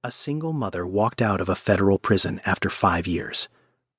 A single mother walked out of a federal prison after 5 years.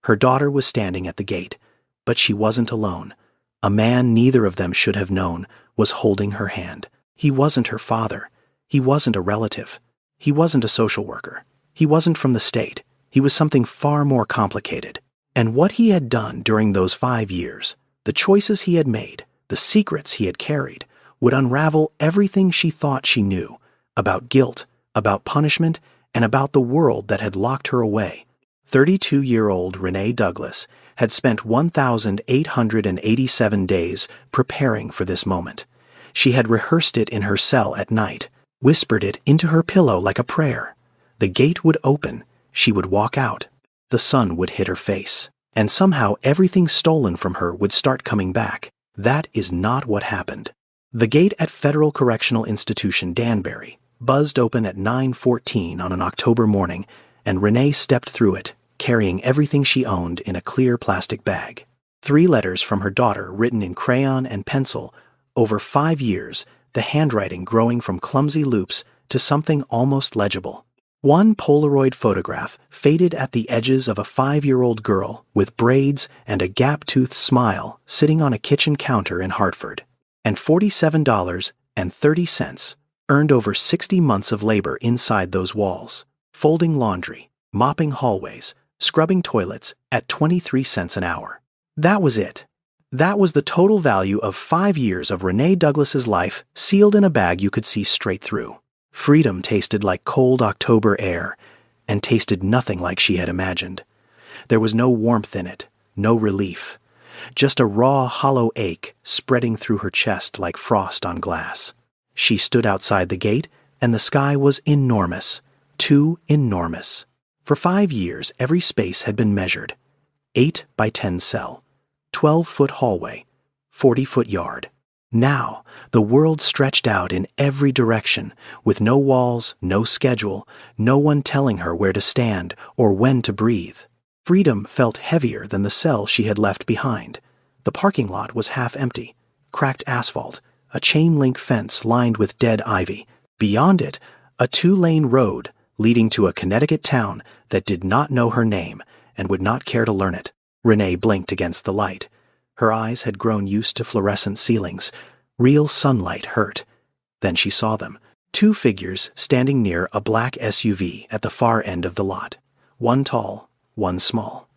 Her daughter was standing at the gate, but she wasn't alone. A man neither of them should have known was holding her hand. He wasn't her father. He wasn't a relative. He wasn't a social worker. He wasn't from the state. He was something far more complicated. And what he had done during those 5 years, the choices he had made, the secrets he had carried, would unravel everything she thought she knew about guilt, about punishment, and about the world that had locked her away. 32-year-old Renee Douglas had spent 1,887 days preparing for this moment. She had rehearsed it in her cell at night, whispered it into her pillow like a prayer. The gate would open, she would walk out, the sun would hit her face, and somehow everything stolen from her would start coming back. That is not what happened. The gate at Federal Correctional Institution Danbury buzzed open at 9:14 on an October morning, and Renee stepped through it, carrying everything she owned in a clear plastic bag. 3 letters from her daughter written in crayon and pencil. Over 5 years, the handwriting growing from clumsy loops to something almost legible. One Polaroid photograph faded at the edges of a 5-year-old girl with braids and a gap-toothed smile sitting on a kitchen counter in Hartford. And $47.30 earned over 60 months of labor inside those walls, folding laundry, mopping hallways, scrubbing toilets at 23 cents an hour. That was it. That was the total value of 5 years of Renee Douglas's life, sealed in a bag you could see straight through. Freedom tasted like cold October air, and tasted nothing like she had imagined. There was no warmth in it, no relief. Just a raw, hollow ache spreading through her chest like frost on glass. She stood outside the gate, and the sky was enormous, too enormous. For 5 years, every space had been measured. 8 by 10 cell, 12-foot hallway, 40-foot yard. Now, the world stretched out in every direction, with no walls, no schedule, no one telling her where to stand or when to breathe. Freedom felt heavier than the cell she had left behind. The parking lot was half empty, cracked asphalt, a chain-link fence lined with dead ivy. Beyond it, a 2-lane road leading to a Connecticut town that did not know her name and would not care to learn it. Renee blinked against the light. Her eyes had grown used to fluorescent ceilings. Real sunlight hurt. Then she saw them. 2 figures standing near a black SUV at the far end of the lot. One tall, one small.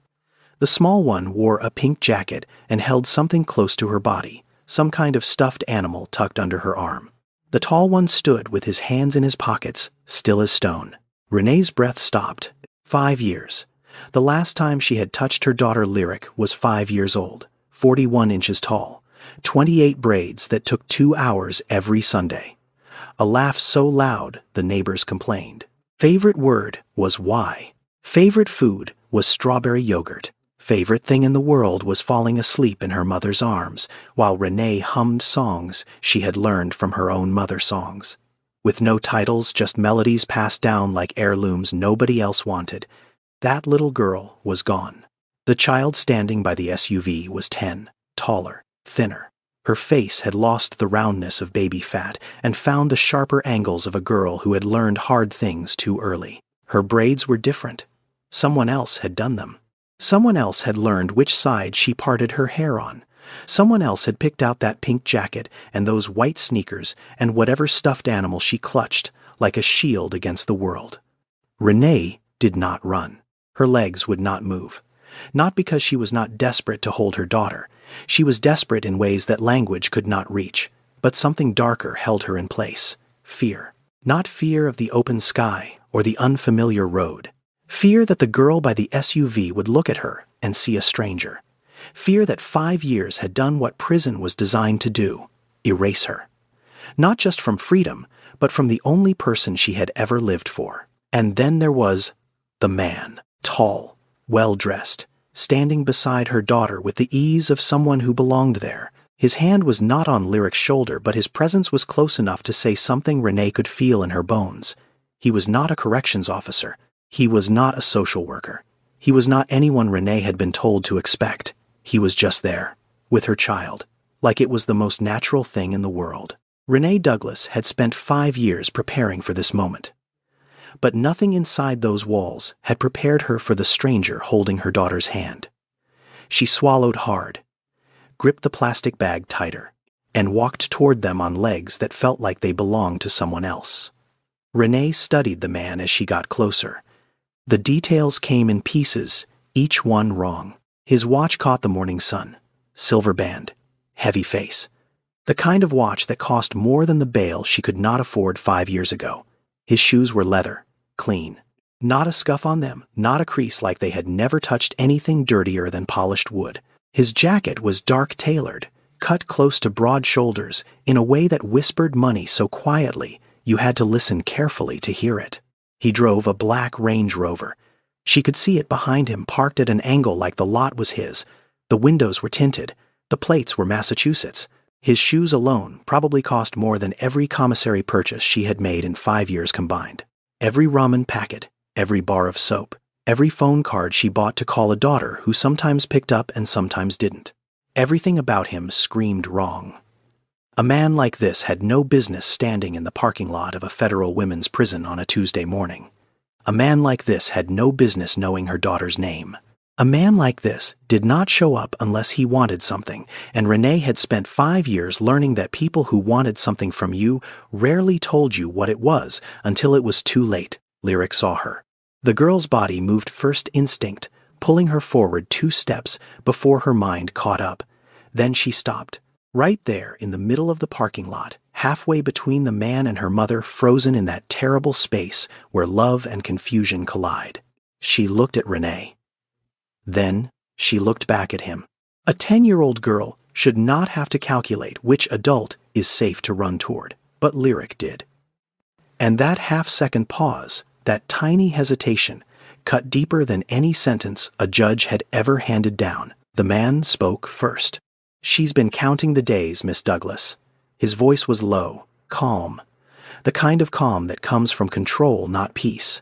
The small one wore a pink jacket and held something close to her body, some kind of stuffed animal tucked under her arm. The tall one stood with his hands in his pockets, still as stone. Renee's breath stopped. 5 years. The last time she had touched her daughter Lyric was 5 years old, 41 inches tall, 28 braids that took 2 hours every Sunday. A laugh so loud the neighbors complained. Favorite word was why. Favorite food was strawberry yogurt. Favorite thing in the world was falling asleep in her mother's arms while Renee hummed songs she had learned from her own mother's songs. With no titles, just melodies passed down like heirlooms nobody else wanted. That little girl was gone. The child standing by the SUV was 10, taller, thinner. Her face had lost the roundness of baby fat and found the sharper angles of a girl who had learned hard things too early. Her braids were different. Someone else had done them. Someone else had learned which side she parted her hair on. Someone else had picked out that pink jacket and those white sneakers and whatever stuffed animal she clutched, like a shield against the world. Renee did not run. Her legs would not move. Not because she was not desperate to hold her daughter. She was desperate in ways that language could not reach. But something darker held her in place. Fear. Not fear of the open sky or the unfamiliar road. Fear that the girl by the SUV would look at her and see a stranger. Fear that 5 years had done what prison was designed to do, erase her. Not just from freedom, but from the only person she had ever lived for. And then there was the man, tall, well-dressed, standing beside her daughter with the ease of someone who belonged there. His hand was not on Lyric's shoulder, but his presence was close enough to say something Renee could feel in her bones. He was not a corrections officer. He was not a social worker. He was not anyone Renee had been told to expect. He was just there, with her child, like it was the most natural thing in the world. Renee Douglas had spent 5 years preparing for this moment. but nothing inside those walls had prepared her for the stranger holding her daughter's hand. She swallowed hard, gripped the plastic bag tighter, and walked toward them on legs that felt like they belonged to someone else. Renee studied the man as she got closer. The details came in pieces, each one wrong. His watch caught the morning sun. Silver band. Heavy face. The kind of watch that cost more than the bail she could not afford 5 years ago. His shoes were leather, clean. Not a scuff on them, not a crease like they had never touched anything dirtier than polished wood. His jacket was dark tailored, cut close to broad shoulders in a way that whispered money so quietly you had to listen carefully to hear it. He drove a black Range Rover. She could see it behind him, parked at an angle like the lot was his. The windows were tinted. The plates were Massachusetts. His shoes alone probably cost more than every commissary purchase she had made in 5 years combined. Every ramen packet, every bar of soap, every phone card she bought to call a daughter who sometimes picked up and sometimes didn't. Everything about him screamed wrong. A man like this had no business standing in the parking lot of a federal women's prison on a Tuesday morning. A man like this had no business knowing her daughter's name. A man like this did not show up unless he wanted something, and Renee had spent 5 years learning that people who wanted something from you rarely told you what it was until it was too late. Lyric saw her. The girl's body moved first instinct, pulling her forward 2 steps before her mind caught up. Then she stopped, right there in the middle of the parking lot, halfway between the man and her mother, frozen in that terrible space where love and confusion collide. She looked at Renee. Then she looked back at him. A 10-year-old girl should not have to calculate which adult is safe to run toward, but Lyric did. And that half-second pause, that tiny hesitation, cut deeper than any sentence a judge had ever handed down. The man spoke first. "She's been counting the days, Miss Douglas." His voice was low, calm, the kind of calm that comes from control, not peace.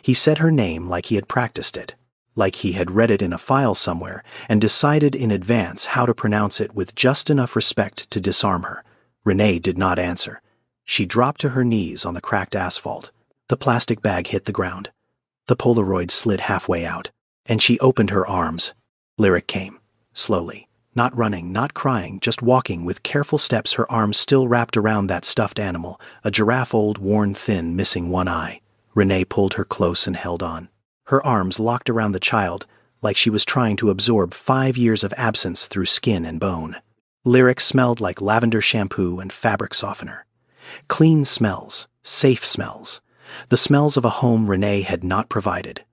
He said her name like he had practiced it, like he had read it in a file somewhere and decided in advance how to pronounce it with just enough respect to disarm her. Renee did not answer. She dropped to her knees on the cracked asphalt. The plastic bag hit the ground. The Polaroid slid halfway out, and she opened her arms. Lyric came, slowly, not running, not crying, just walking with careful steps, her arms still wrapped around that stuffed animal, a giraffe, old, worn, thin, missing one eye. Renee pulled her close and held on. Her arms locked around the child, like she was trying to absorb 5 years of absence through skin and bone. Lyric smelled like lavender shampoo and fabric softener. Clean smells, safe smells. The smells of a home Renee had not provided.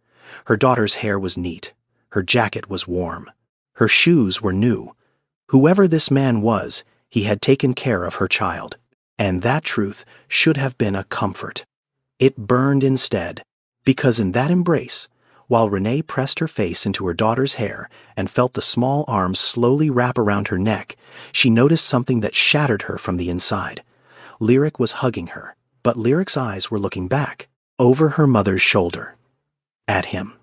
Her daughter's hair was neat. Her jacket was warm. Her shoes were new. Whoever this man was, he had taken care of her child. And that truth should have been a comfort. It burned instead, because in that embrace, while Renee pressed her face into her daughter's hair and felt the small arms slowly wrap around her neck, she noticed something that shattered her from the inside. Lyric was hugging her, but Lyric's eyes were looking back, over her mother's shoulder, at him.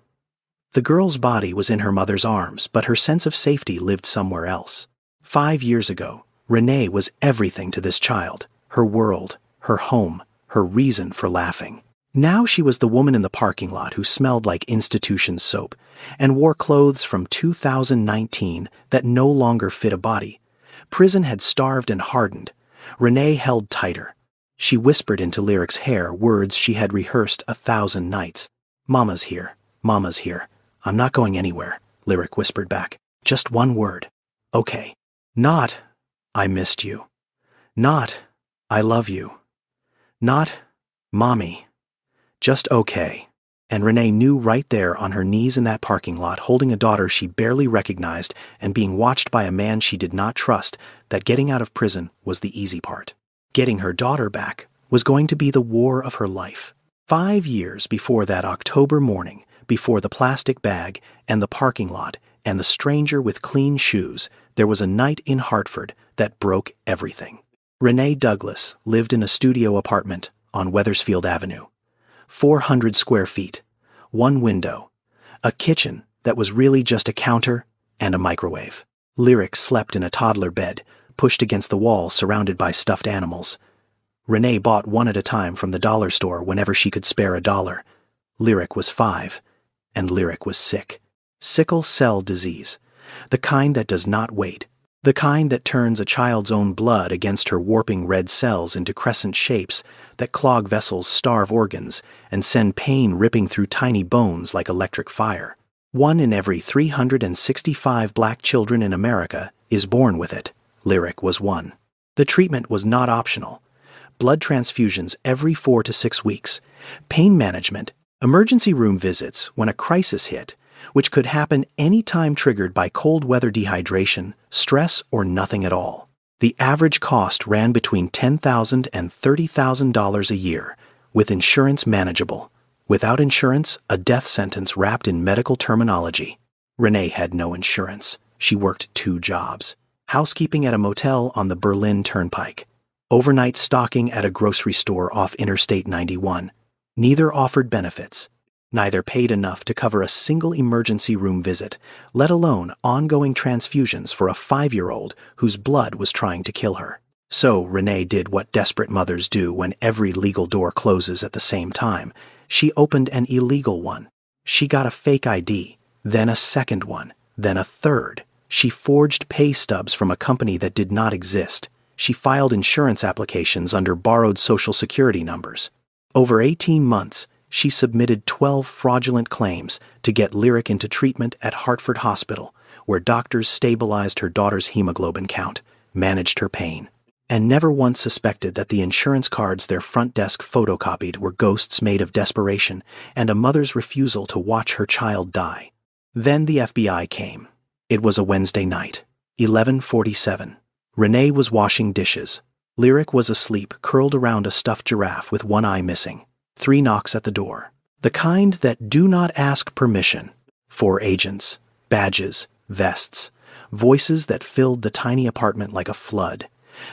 The girl's body was in her mother's arms, but her sense of safety lived somewhere else. 5 years ago, Renee was everything to this child, her world, her home, her reason for laughing. Now she was the woman in the parking lot who smelled like institution soap and wore clothes from 2019 that no longer fit a body. Prison had starved and hardened. Renee held tighter. She whispered into Lyric's hair words she had rehearsed 1,000 nights. "Mama's here. Mama's here. I'm not going anywhere," Lyric whispered back. "Just one word. Okay. Not, I missed you. Not, I love you. Not, Mommy. Just okay." And Renee knew right there on her knees in that parking lot, holding a daughter she barely recognized and being watched by a man she did not trust, that getting out of prison was the easy part. Getting her daughter back was going to be the war of her life. 5 years before that October morning, before the plastic bag and the parking lot and the stranger with clean shoes, there was a night in Hartford that broke everything. Renee Douglas lived in a studio apartment on Wethersfield Avenue. 400 square feet, one window, a kitchen that was really just a counter and a microwave. Lyric slept in a toddler bed, pushed against the wall, surrounded by stuffed animals. Renee bought one at a time from the dollar store whenever she could spare a dollar. Lyric was 5, and Lyric was sick. Sickle cell disease. The kind that does not wait. The kind that turns a child's own blood against her warping red cells into crescent shapes that clog vessels, starve organs, and send pain ripping through tiny bones like electric fire. 1 in every 365 black children in America is born with it. Lyric was one. The treatment was not optional. Blood transfusions every 4 to 6 weeks, pain management, emergency room visits when a crisis hit, which could happen any time triggered by cold weather, dehydration, stress, or nothing at all. The average cost ran between $10,000 and $30,000 a year, with insurance manageable. Without insurance, a death sentence wrapped in medical terminology. Renee had no insurance. She worked 2 jobs. Housekeeping at a motel on the Berlin Turnpike. Overnight stocking at a grocery store off Interstate 91. Neither offered benefits. Neither paid enough to cover a single emergency room visit, let alone ongoing transfusions for a 5-year-old whose blood was trying to kill her. So Renee did what desperate mothers do when every legal door closes at the same time. She opened an illegal one. She got a fake ID, then a second one, then a third. She forged pay stubs from a company that did not exist. She filed insurance applications under borrowed Social Security numbers. Over 18 months, she submitted 12 fraudulent claims to get Lyric into treatment at Hartford Hospital, where doctors stabilized her daughter's hemoglobin count, managed her pain, and never once suspected that the insurance cards their front desk photocopied were ghosts made of desperation and a mother's refusal to watch her child die. Then the FBI came. It was a Wednesday night, 11:47. Renee was washing dishes. Lyric was asleep, curled around a stuffed giraffe with one eye missing. 3 knocks at the door. The kind that do not ask permission. 4 agents, badges, vests, voices that filled the tiny apartment like a flood.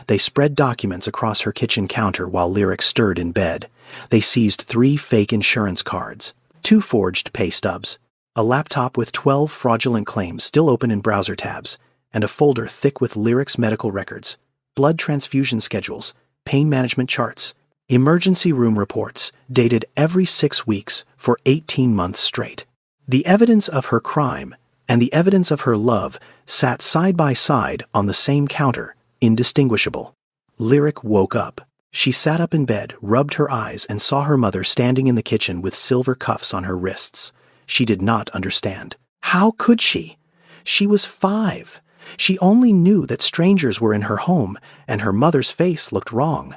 They spread documents across her kitchen counter while Lyric stirred in bed. They seized 3 fake insurance cards, 2 forged pay stubs, a laptop with 12 fraudulent claims still open in browser tabs, and a folder thick with Lyric's medical records, blood transfusion schedules, pain management charts, emergency room reports dated every 6 weeks for 18 months straight. The evidence of her crime and the evidence of her love sat side by side on the same counter, indistinguishable. Lyric woke up. She sat up in bed, rubbed her eyes, and saw her mother standing in the kitchen with silver cuffs on her wrists. She did not understand. How could she? She was 5. She only knew that strangers were in her home, and her mother's face looked wrong.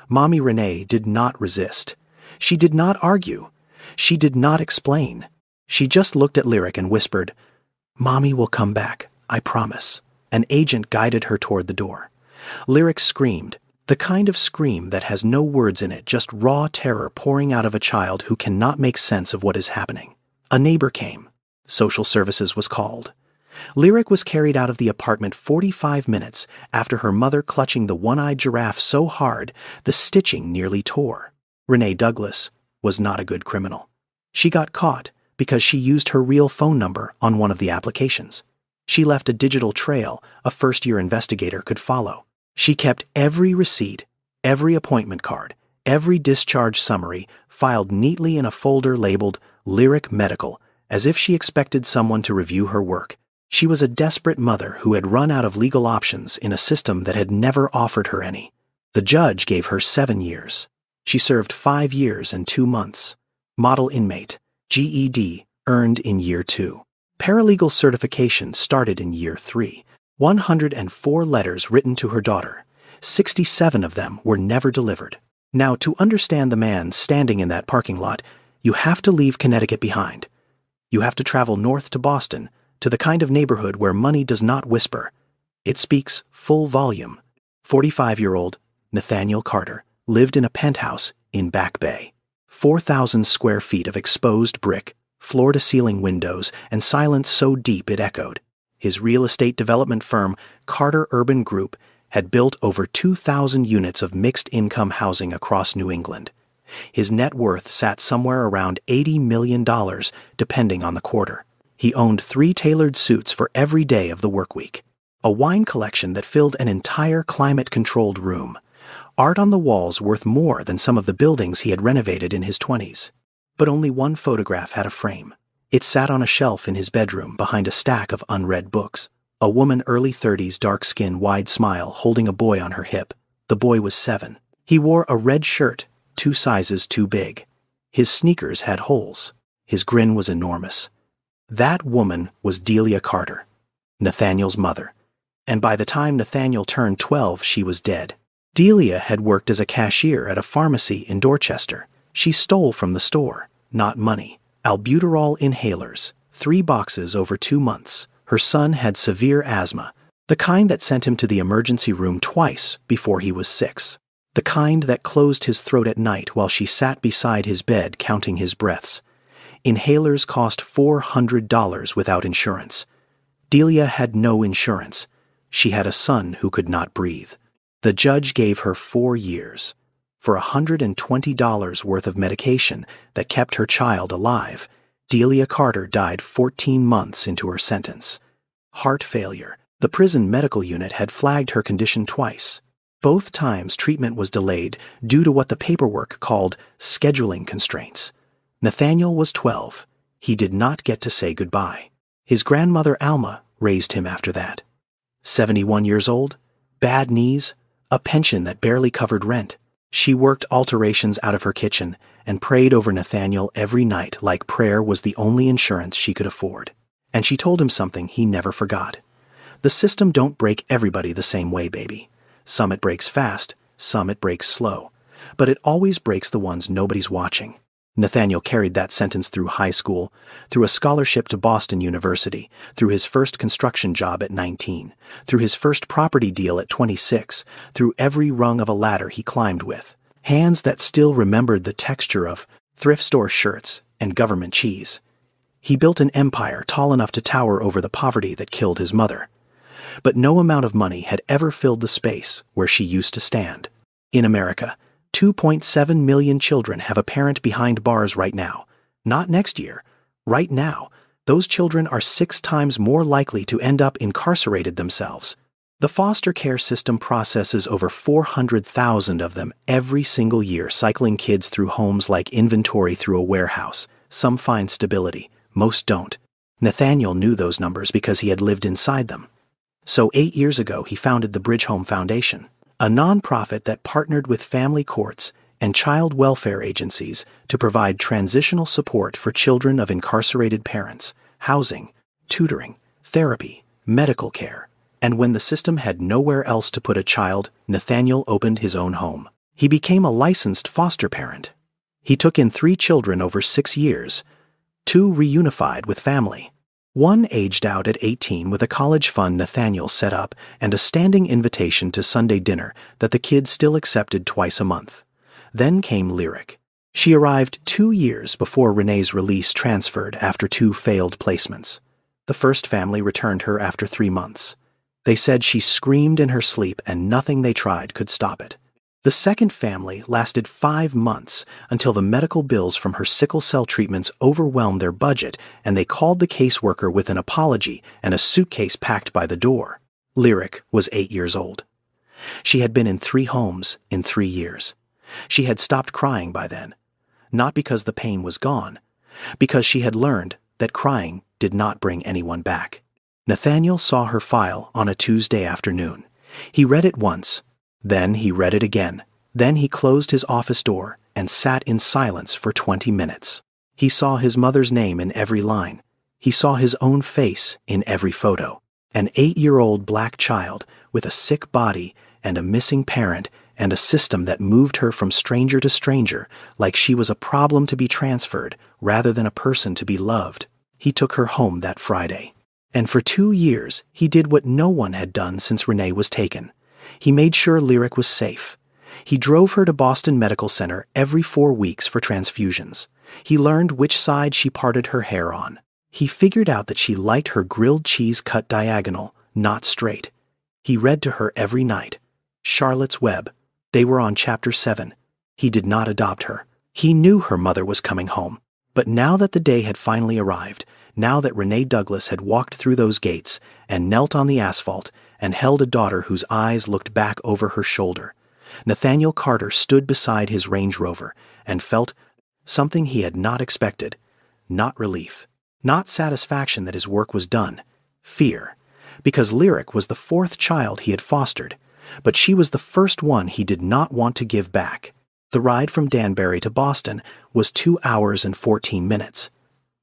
Mommy Renee did not resist. She did not argue. She did not explain. She just looked at Lyric and whispered, "Mommy will come back, I promise." An agent guided her toward the door. Lyric screamed, the kind of scream that has no words in it, just raw terror pouring out of a child who cannot make sense of what is happening. A neighbor came. Social services was called. Lyric was carried out of the apartment 45 minutes after her mother clutching the one-eyed giraffe so hard the stitching nearly tore. Renee Douglas was not a good criminal. She got caught because she used her real phone number on one of the applications. She left a digital trail a first-year investigator could follow. She kept every receipt, every appointment card, every discharge summary filed neatly in a folder labeled Lyric Medical, as if she expected someone to review her work. She was a desperate mother who had run out of legal options in a system that had never offered her any. The judge gave her 7 years. She served 5 years and 2 months. Model inmate, GED, earned in year 2. Paralegal certification started in year 3. 104 letters written to her daughter. 67 of them were never delivered. Now, to understand the man standing in that parking lot, you have to leave Connecticut behind. You have to travel north to Boston, to the kind of neighborhood where money does not whisper. It speaks full volume. 45-year-old Nathaniel Carter lived in a penthouse in Back Bay. 4,000 square feet of exposed brick, floor-to-ceiling windows, and silence so deep it echoed. His real estate development firm, Carter Urban Group, had built over 2,000 units of mixed-income housing across New England. His net worth sat somewhere around $80 million, depending on the quarter. He owned 3 tailored suits for every day of the work week, a wine collection that filled an entire climate-controlled room, Art on the walls worth more than some of the buildings he had renovated in his 20s. But only one photograph had a frame. It sat on a shelf in his bedroom behind a stack of unread books. A woman, early 30s, dark skin, wide smile, holding a boy on her hip. The boy was 7. He wore a red shirt, 2 sizes too big. His sneakers had holes. His grin was enormous. That woman was Delia Carter, Nathaniel's mother. And by the time Nathaniel turned 12, she was dead. Delia had worked as a cashier at a pharmacy in Dorchester. She stole from the store, not money. Albuterol inhalers, 3 boxes over 2 months. Her son had severe asthma, the kind that sent him to the emergency room twice before he was 6. The kind that closed his throat at night while she sat beside his bed counting his breaths. Inhalers cost $400 without insurance. Delia had no insurance. She had a son who could not breathe. The judge gave her 4 years for $120 worth of medication that kept her child alive. Delia Carter died 14 months into her sentence. Heart failure. The prison medical unit had flagged her condition twice. Both times treatment was delayed due to what the paperwork called scheduling constraints. Nathaniel was 12. He did not get to say goodbye. His grandmother Alma raised him after that. 71 years old, bad knees, a pension that barely covered rent. She worked alterations out of her kitchen and prayed over Nathaniel every night like prayer was the only insurance she could afford. And she told him something he never forgot. The system don't break everybody the same way, baby. Some it breaks fast, some it breaks slow. But it always breaks the ones nobody's watching. Nathaniel carried that sentence through high school, through a scholarship to Boston University, through his first construction job at 19, through his first property deal at 26, through every rung of a ladder he climbed with. Hands that still remembered the texture of thrift store shirts and government cheese. He built an empire tall enough to tower over the poverty that killed his mother. But no amount of money had ever filled the space where she used to stand. In America, 2.7 million children have a parent behind bars right now. Not next year. Right now, those children are 6 times more likely to end up incarcerated themselves. The foster care system processes over 400,000 of them every single year, cycling kids through homes like inventory through a warehouse. Some find stability, most don't. Nathaniel knew those numbers because he had lived inside them. So 8 years ago, he founded the Bridge Home Foundation, a nonprofit that partnered with family courts and child welfare agencies to provide transitional support for children of incarcerated parents, housing, tutoring, therapy, medical care. And when the system had nowhere else to put a child, Nathaniel opened his own home. He became a licensed foster parent. He took in 3 children over 6 years, 2 reunified with family. 1 aged out at 18 with a college fund Nathaniel set up and a standing invitation to Sunday dinner that the kids still accepted twice a month. Then came Lyric. She arrived 2 years before Renee's release transferred after 2 failed placements. The first family returned her after 3 months. They said she screamed in her sleep and nothing they tried could stop it. The second family lasted 5 months until the medical bills from her sickle cell treatments overwhelmed their budget and they called the caseworker with an apology and a suitcase packed by the door. Lyric was 8 years old. She had been in 3 homes in 3 years. She had stopped crying by then. Not because the pain was gone, because she had learned that crying did not bring anyone back. Nathaniel saw her file on a Tuesday afternoon. He read it once. Then he read it again. Then he closed his office door and sat in silence for 20 minutes. He saw his mother's name in every line. He saw his own face in every photo. An 8-year-old black child with a sick body and a missing parent and a system that moved her from stranger to stranger like she was a problem to be transferred rather than a person to be loved. He took her home that Friday. And for 2 years, he did what no one had done since Renee was taken. He made sure Lyric was safe. He drove her to Boston Medical Center every 4 weeks for transfusions. He learned which side she parted her hair on. He figured out that she liked her grilled cheese cut diagonal, not straight. He read to her every night. Charlotte's Web. They were on chapter 7. He did not adopt her. He knew her mother was coming home. But now that the day had finally arrived, now that Renee Douglas had walked through those gates and knelt on the asphalt and held a daughter whose eyes looked back over her shoulder, Nathaniel Carter stood beside his Range Rover and felt something he had not expected. Not relief. Not satisfaction that his work was done. Fear. Because Lyric was the fourth child he had fostered, but she was the first one he did not want to give back. The ride from Danbury to Boston was 2 hours and 14 minutes.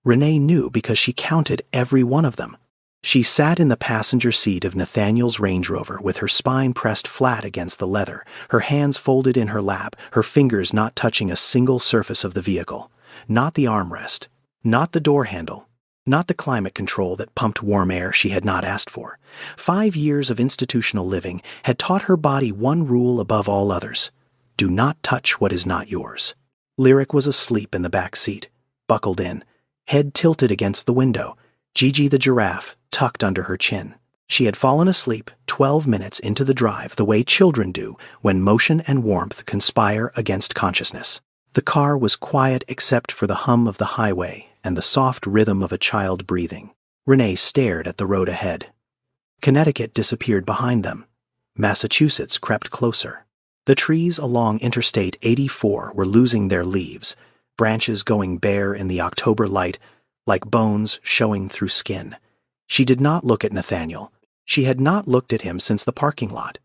Renee knew because she counted every one of them. She sat in the passenger seat of Nathaniel's Range Rover with her spine pressed flat against the leather, her hands folded in her lap, her fingers not touching a single surface of the vehicle. Not the armrest, not the door handle, not the climate control that pumped warm air she had not asked for. 5 years of institutional living had taught her body one rule above all others: do not touch what is not yours. Lyric was asleep in the back seat, buckled in, head tilted against the window, Gigi the giraffe tucked under her chin. She had fallen asleep 12 minutes into the drive the way children do when motion and warmth conspire against consciousness. The car was quiet except for the hum of the highway and the soft rhythm of a child breathing. Renee stared at the road ahead. Connecticut disappeared behind them. Massachusetts crept closer. The trees along Interstate 84 were losing their leaves, branches going bare in the October light, like bones showing through skin. She did not look at Nathaniel. She had not looked at him since the parking lot.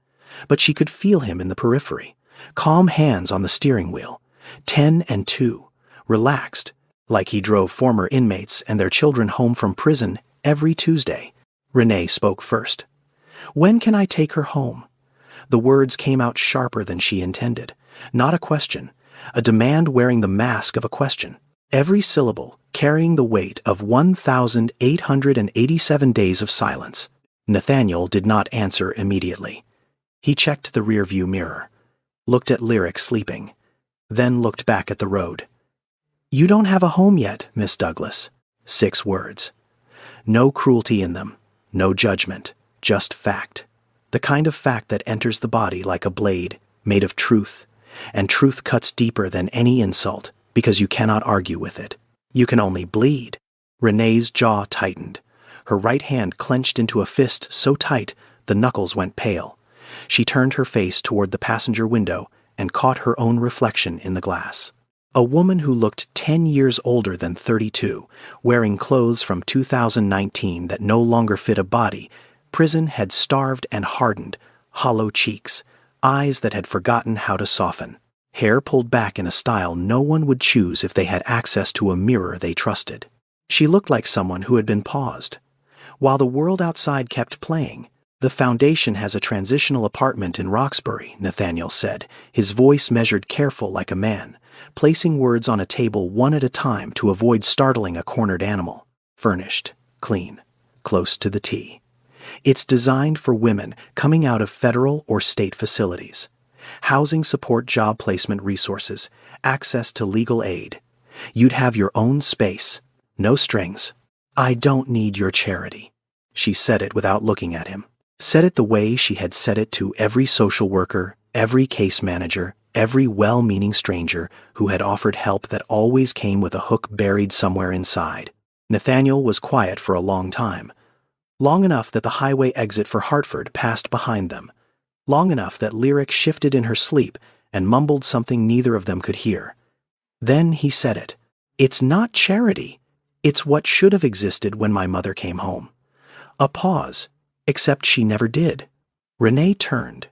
But she could feel him in the periphery, calm hands on the steering wheel, 10 and 2, relaxed, like he drove former inmates and their children home from prison every Tuesday. Renee spoke first. "When can I take her home?" The words came out sharper than she intended. Not a question, a demand wearing the mask of a question. Every syllable carrying the weight of 1,887 days of silence. Nathaniel did not answer immediately. He checked the rearview mirror, looked at Lyric sleeping, then looked back at the road. "You don't have a home yet, Miss Douglas." 6 words. No cruelty in them, no judgment, just fact. The kind of fact that enters the body like a blade, made of truth, and truth cuts deeper than any insult because you cannot argue with it. You can only bleed. Renee's jaw tightened. Her right hand clenched into a fist so tight the knuckles went pale. She turned her face toward the passenger window and caught her own reflection in the glass. A woman who looked 10 years older than 32, wearing clothes from 2019 that no longer fit a body. Prison had starved and hardened, hollow cheeks, eyes that had forgotten how to soften, hair pulled back in a style no one would choose if they had access to a mirror they trusted. She looked like someone who had been paused. While the world outside kept playing, "The Foundation has a transitional apartment in Roxbury," Nathaniel said, his voice measured careful like a man, placing words on a table one at a time to avoid startling a cornered animal. "Furnished, clean, close to the T. It's designed for women coming out of federal or state facilities. Housing support, job placement resources, access to legal aid. You'd have your own space, no strings. I don't need your charity." She said it without looking at him. Said it the way she had said it to every social worker, every case manager, every well-meaning stranger who had offered help that always came with a hook buried somewhere inside. Nathaniel was quiet for a long time. Long enough that the highway exit for Hartford passed behind them. Long enough that Lyric shifted in her sleep and mumbled something neither of them could hear. Then he said it. "It's not charity. It's what should have existed when my mother came home." A pause, except she never did. Renee turned.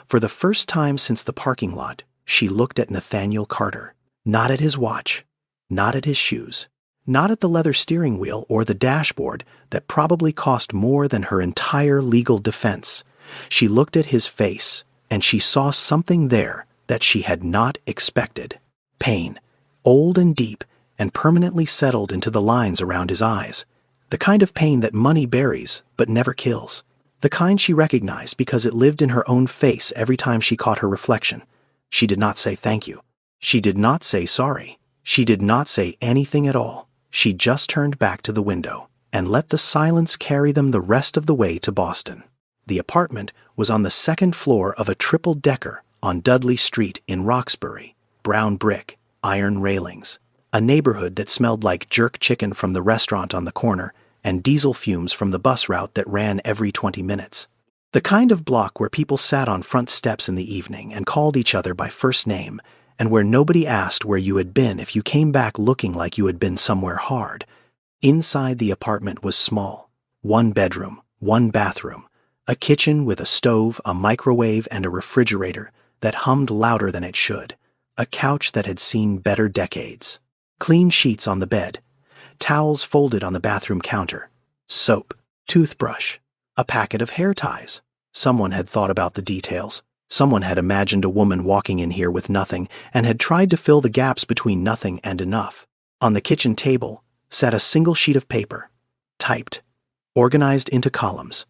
For the first time since the parking lot, she looked at Nathaniel Carter. Not at his watch, not at his shoes, not at the leather steering wheel or the dashboard that probably cost more than her entire legal defense. She looked at his face, and she saw something there that she had not expected. Pain, old and deep, and permanently settled into the lines around his eyes. The kind of pain that money buries but never kills. The kind she recognized because it lived in her own face every time she caught her reflection. She did not say thank you. She did not say sorry. She did not say anything at all. She just turned back to the window and let the silence carry them the rest of the way to Boston. The apartment was on the second floor of a triple-decker on Dudley Street in Roxbury. Brown brick, iron railings. A neighborhood that smelled like jerk chicken from the restaurant on the corner and diesel fumes from the bus route that ran every 20 minutes. The kind of block where people sat on front steps in the evening and called each other by first name, and where nobody asked where you had been if you came back looking like you had been somewhere hard. Inside the apartment was small. 1 bedroom, 1 bathroom, a kitchen with a stove, a microwave, and a refrigerator that hummed louder than it should, a couch that had seen better decades, clean sheets on the bed, towels folded on the bathroom counter, soap, toothbrush, a packet of hair ties. Someone had thought about the details. Someone had imagined a woman walking in here with nothing and had tried to fill the gaps between nothing and enough. On the kitchen table sat a single sheet of paper, typed, organized into columns.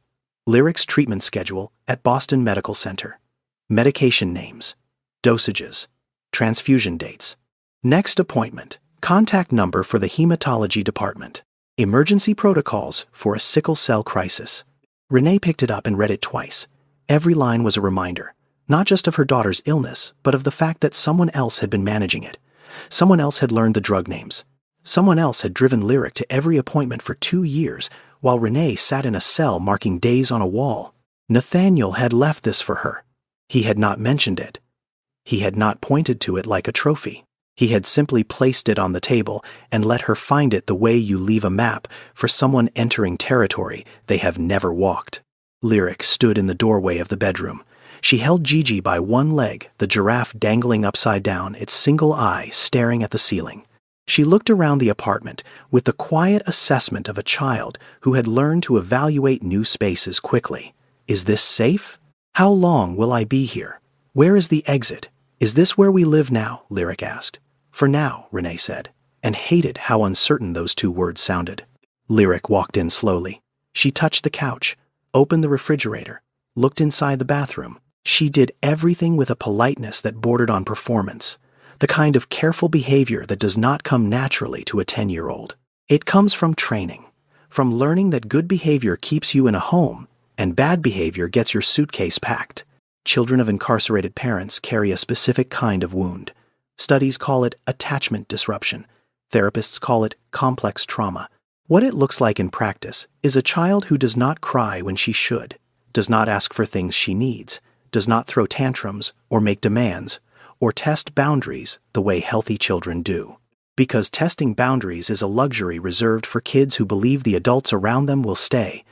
Lyric's treatment schedule at Boston Medical Center. Medication names, dosages, transfusion dates. Next appointment, contact number for the hematology department. Emergency protocols for a sickle cell crisis. Renee picked it up and read it twice. Every line was a reminder, not just of her daughter's illness, but of the fact that someone else had been managing it. Someone else had learned the drug names. Someone else had driven Lyric to every appointment for 2 years, while Renee sat in a cell marking days on a wall. Nathaniel had left this for her. He had not mentioned it. He had not pointed to it like a trophy. He had simply placed it on the table and let her find it the way you leave a map for someone entering territory they have never walked. Lyric stood in the doorway of the bedroom. She held Gigi by one leg, the giraffe dangling upside down, its single eye staring at the ceiling. She looked around the apartment with the quiet assessment of a child who had learned to evaluate new spaces quickly. Is this safe? How long will I be here? Where is the exit? Is this where we live now? Lyric asked. For now, Renee said, and hated how uncertain those 2 words sounded. Lyric walked in slowly. She touched the couch, opened the refrigerator, looked inside the bathroom. She did everything with a politeness that bordered on performance, the kind of careful behavior that does not come naturally to a 10-year-old. It comes from training, from learning that good behavior keeps you in a home and bad behavior gets your suitcase packed. Children of incarcerated parents carry a specific kind of wound. Studies call it attachment disruption. Therapists call it complex trauma. What it looks like in practice is a child who does not cry when she should, does not ask for things she needs, does not throw tantrums or make demands, or test boundaries the way healthy children do. Because testing boundaries is a luxury reserved for kids who believe the adults around them will stay.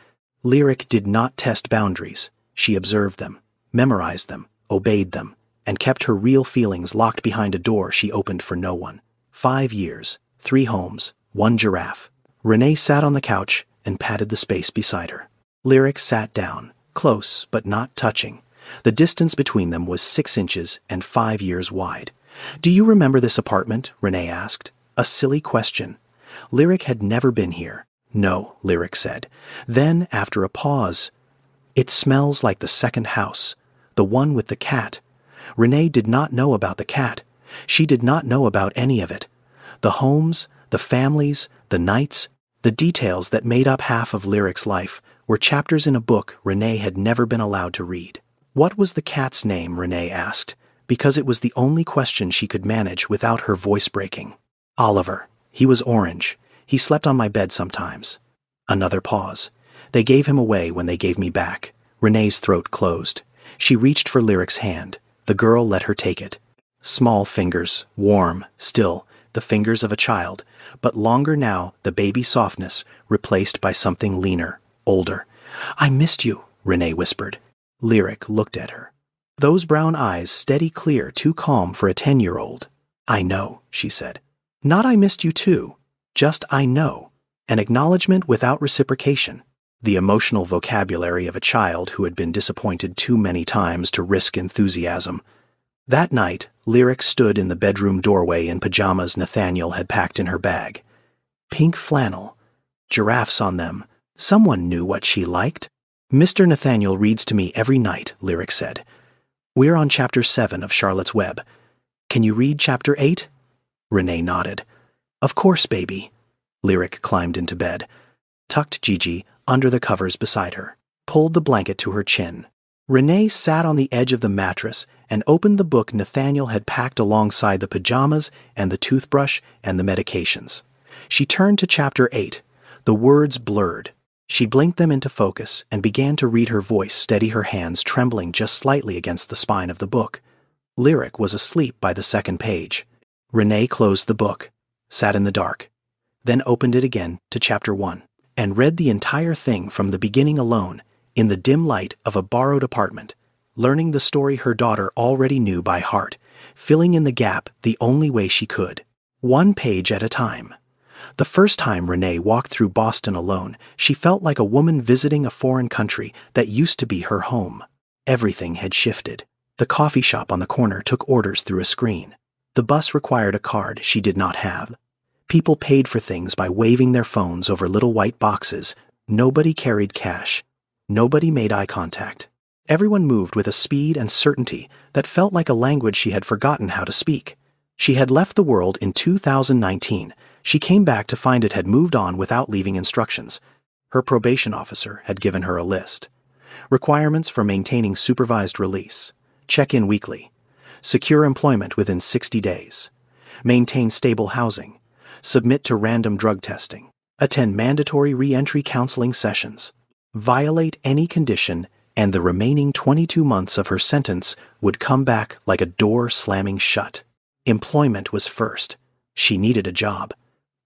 Lyric did not test boundaries. She observed them, memorized them, obeyed them, and kept her real feelings locked behind a door she opened for no one. 5 years, 3 homes, 1 giraffe. Renee sat on the couch and patted the space beside her. Lyric sat down, close but not touching. The distance between them was 6 inches and 5 years wide. Do you remember this apartment? Renee asked. A silly question. Lyric had never been here. No, Lyric said. Then, after a pause, it smells like the second house, the one with the cat. Renee did not know about the cat. She did not know about any of it. The homes, the families, the nights, the details that made up half of Lyric's life were chapters in a book Renee had never been allowed to read. What was the cat's name? Renee asked, because it was the only question she could manage without her voice breaking. Oliver. He was orange. He slept on my bed sometimes. Another pause. They gave him away when they gave me back. Renee's throat closed. She reached for Lyric's hand. The girl let her take it. Small fingers, warm, still, the fingers of a child, but longer now, the baby softness, replaced by something leaner, older. I missed you, Renee whispered. Lyric looked at her. Those brown eyes steady clear, too calm for a 10-year-old. I know, she said. Not I missed you too. Just I know. An acknowledgement without reciprocation. The emotional vocabulary of a child who had been disappointed too many times to risk enthusiasm. That night, Lyric stood in the bedroom doorway in pajamas Nathaniel had packed in her bag. Pink flannel. Giraffes on them. Someone knew what she liked. Mr. Nathaniel reads to me every night, Lyric said. We're on chapter 7 of Charlotte's Web. Can you read chapter 8? Renee nodded. Of course, baby. Lyric climbed into bed, tucked Gigi under the covers beside her, pulled the blanket to her chin. Renee sat on the edge of the mattress and opened the book Nathaniel had packed alongside the pajamas and the toothbrush and the medications. She turned to chapter 8. The words blurred. She blinked them into focus and began to read, her voice steady, her hands trembling just slightly against the spine of the book. Lyric was asleep by the second page. Renee closed the book, sat in the dark, then opened it again to chapter 1, and read the entire thing from the beginning alone, in the dim light of a borrowed apartment, learning the story her daughter already knew by heart, filling in the gap the only way she could, one page at a time. The first time Renee walked through Boston alone, she felt like a woman visiting a foreign country that used to be her home. Everything had shifted. The coffee shop on the corner took orders through a screen. The bus required a card she did not have. People paid for things by waving their phones over little white boxes. Nobody carried cash. Nobody made eye contact. Everyone moved with a speed and certainty that felt like a language she had forgotten how to speak. She had left the world in 2019. She came back to find it had moved on without leaving instructions. Her probation officer had given her a list. Requirements for maintaining supervised release. Check in weekly. Secure employment within 60 days. Maintain stable housing. Submit to random drug testing. Attend mandatory re-entry counseling sessions. Violate any condition, and the remaining 22 months of her sentence would come back like a door slamming shut. Employment was first. She needed a job.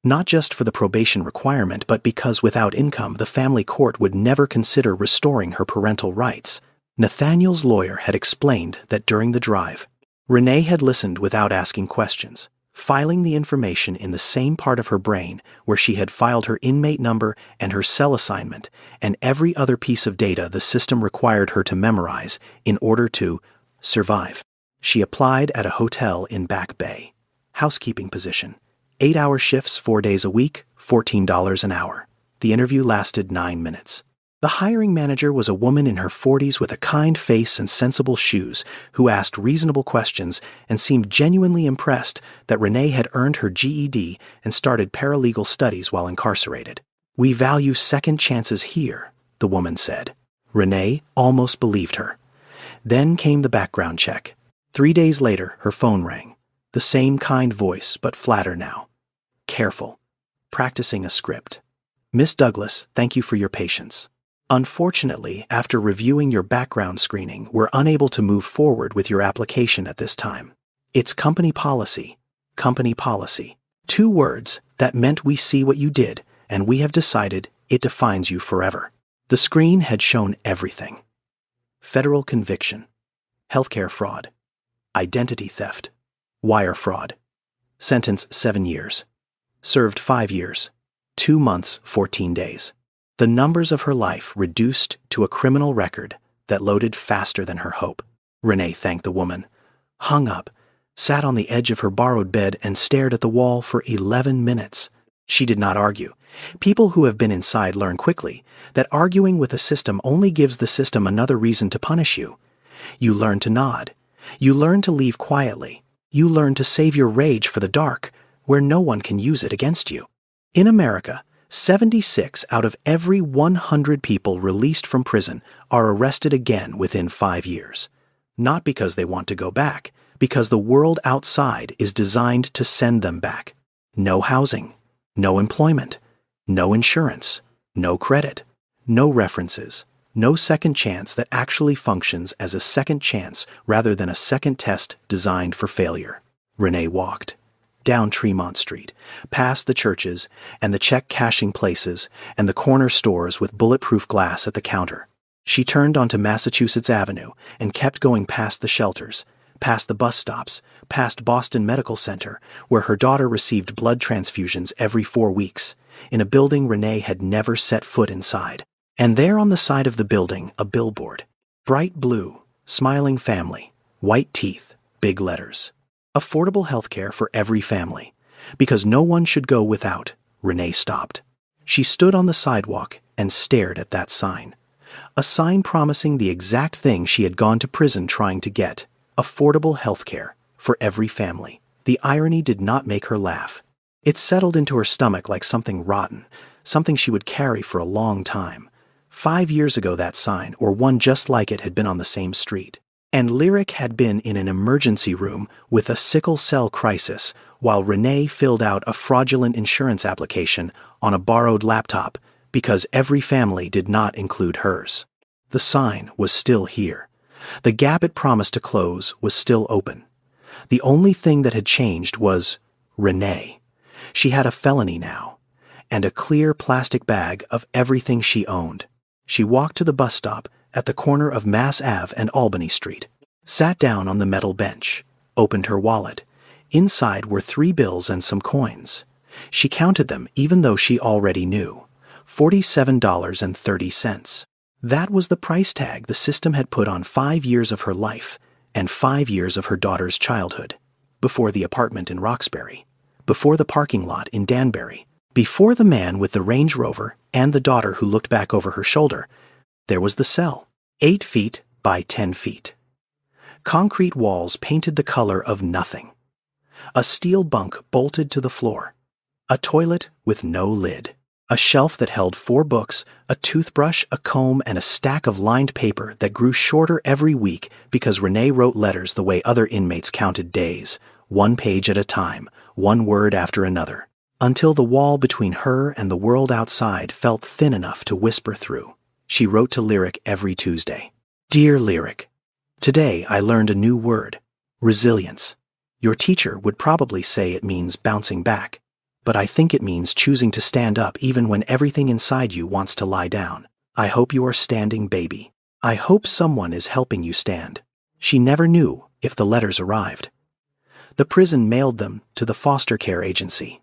Not just for the probation requirement, but because without income the family court would never consider restoring her parental rights. Nathaniel's lawyer had explained that during the drive, Renee had listened without asking questions, filing the information in the same part of her brain where she had filed her inmate number and her cell assignment and every other piece of data the system required her to memorize in order to survive. She applied at a hotel in Back Bay. Housekeeping position. 8-hour shifts 4 days a week, $14 an hour. The interview lasted 9 minutes. The hiring manager was a woman in her 40s with a kind face and sensible shoes who asked reasonable questions and seemed genuinely impressed that Renee had earned her GED and started paralegal studies while incarcerated. "We value second chances here," the woman said. Renee almost believed her. Then came the background check. 3 days later, her phone rang. The same kind voice, but flatter now. Careful. Practicing a script. "Miss Douglas, thank you for your patience. Unfortunately, after reviewing your background screening, we're unable to move forward with your application at this time. It's company policy. Company policy. 2 words that meant we see what you did, and we have decided it defines you forever." The screen had shown everything. Federal conviction. Healthcare fraud. Identity theft. Wire fraud. Sentence 7 years. Served 5 years. 2 months, 14 days. The numbers of her life reduced to a criminal record that loaded faster than her hope. Renee thanked the woman, hung up, sat on the edge of her borrowed bed and stared at the wall for 11 minutes. She did not argue. People who have been inside learn quickly that arguing with the system only gives the system another reason to punish you. You learn to nod. You learn to leave quietly. You learn to save your rage for the dark, where no one can use it against you. In America, 76 out of every 100 people released from prison are arrested again within 5 years. Not because they want to go back, because the world outside is designed to send them back. No housing, no employment, no insurance, no credit, no references, no second chance that actually functions as a second chance rather than a second test designed for failure. Renee walked down Tremont Street, past the churches and the check-cashing places and the corner stores with bulletproof glass at the counter. She turned onto Massachusetts Avenue and kept going past the shelters, past the bus stops, past Boston Medical Center, where her daughter received blood transfusions every 4 weeks, in a building Renee had never set foot inside. And there on the side of the building, a billboard. Bright blue, smiling family, white teeth, big letters. Affordable healthcare for every family. Because no one should go without. Renee stopped. She stood on the sidewalk and stared at that sign. A sign promising the exact thing she had gone to prison trying to get. Affordable healthcare for every family. The irony did not make her laugh. It settled into her stomach like something rotten, something she would carry for a long time. 5 years ago that sign, or one just like it, had been on the same street. And Lyric had been in an emergency room with a sickle cell crisis while Renee filled out a fraudulent insurance application on a borrowed laptop because every family did not include hers. The sign was still here. The gap it promised to close was still open. The only thing that had changed was Renee. She had a felony now, and a clear plastic bag of everything she owned. She walked to the bus stop at the corner of Mass Ave and Albany Street, sat down on the metal bench, opened her wallet. Inside were 3 bills and some coins. She counted them even though she already knew. $47.30. That was the price tag the system had put on 5 years of her life and 5 years of her daughter's childhood. Before the apartment in Roxbury, before the parking lot in Danbury, before the man with the Range Rover and the daughter who looked back over her shoulder, there was the cell, 8 feet by 10 feet. Concrete walls painted the color of nothing. A steel bunk bolted to the floor. A toilet with no lid. A shelf that held 4 books, a toothbrush, a comb, and a stack of lined paper that grew shorter every week because Renee wrote letters the way other inmates counted days, 1 page at a time, 1 word after another, until the wall between her and the world outside felt thin enough to whisper through. She wrote to Lyric every Tuesday. Dear Lyric, today I learned a new word, resilience. Your teacher would probably say it means bouncing back, but I think it means choosing to stand up even when everything inside you wants to lie down. I hope you are standing, baby. I hope someone is helping you stand. She never knew if the letters arrived. The prison mailed them to the foster care agency.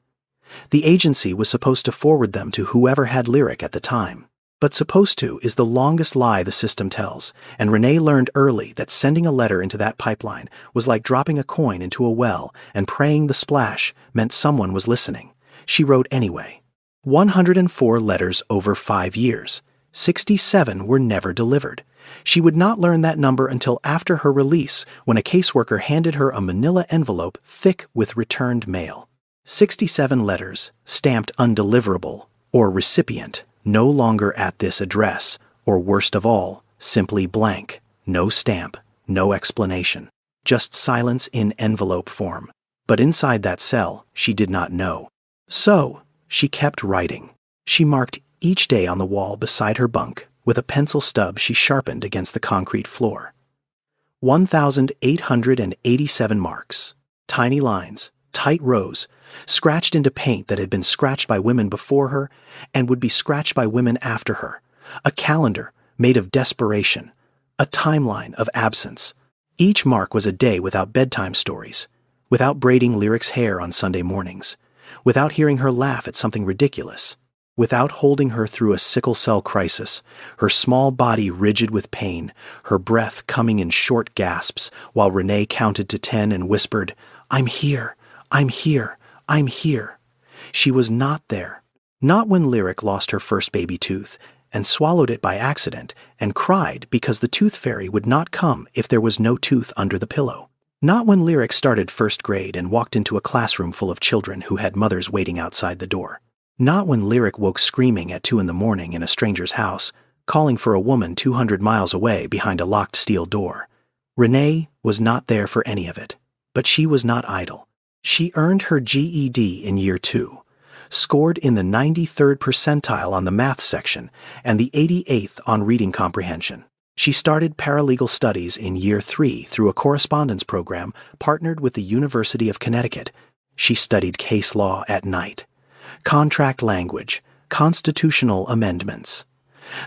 The agency was supposed to forward them to whoever had Lyric at the time. But supposed to is the longest lie the system tells, and Renee learned early that sending a letter into that pipeline was like dropping a coin into a well, and praying the splash meant someone was listening. She wrote anyway. 104 letters over 5 years. 67 were never delivered. She would not learn that number until after her release, when a caseworker handed her a manila envelope thick with returned mail. 67 letters, stamped undeliverable, or recipient, no longer at this address, or worst of all, simply blank, no stamp, no explanation, just silence in envelope form. But inside that cell, she did not know. So, she kept writing. She marked each day on the wall beside her bunk with a pencil stub she sharpened against the concrete floor. 1,887 marks, tiny lines, tight rows, scratched into paint that had been scratched by women before her and would be scratched by women after her. A calendar made of desperation, a timeline of absence. Each mark was a day without bedtime stories, without braiding Lyric's hair on Sunday mornings, without hearing her laugh at something ridiculous, without holding her through a sickle cell crisis, her small body rigid with pain, her breath coming in short gasps while Renee counted to 10 and whispered, "I'm here, I'm here, I'm here." She was not there. Not when Lyric lost her first baby tooth and swallowed it by accident and cried because the tooth fairy would not come if there was no tooth under the pillow. Not when Lyric started first grade and walked into a classroom full of children who had mothers waiting outside the door. Not when Lyric woke screaming at 2 a.m. in a stranger's house, calling for a woman 200 miles away behind a locked steel door. Renee was not there for any of it, but she was not idle. She earned her GED in year 2, scored in the 93rd percentile on the math section and the 88th on reading comprehension. She started paralegal studies in year 3 through a correspondence program partnered with the University of Connecticut. She studied case law at night, contract language, constitutional amendments.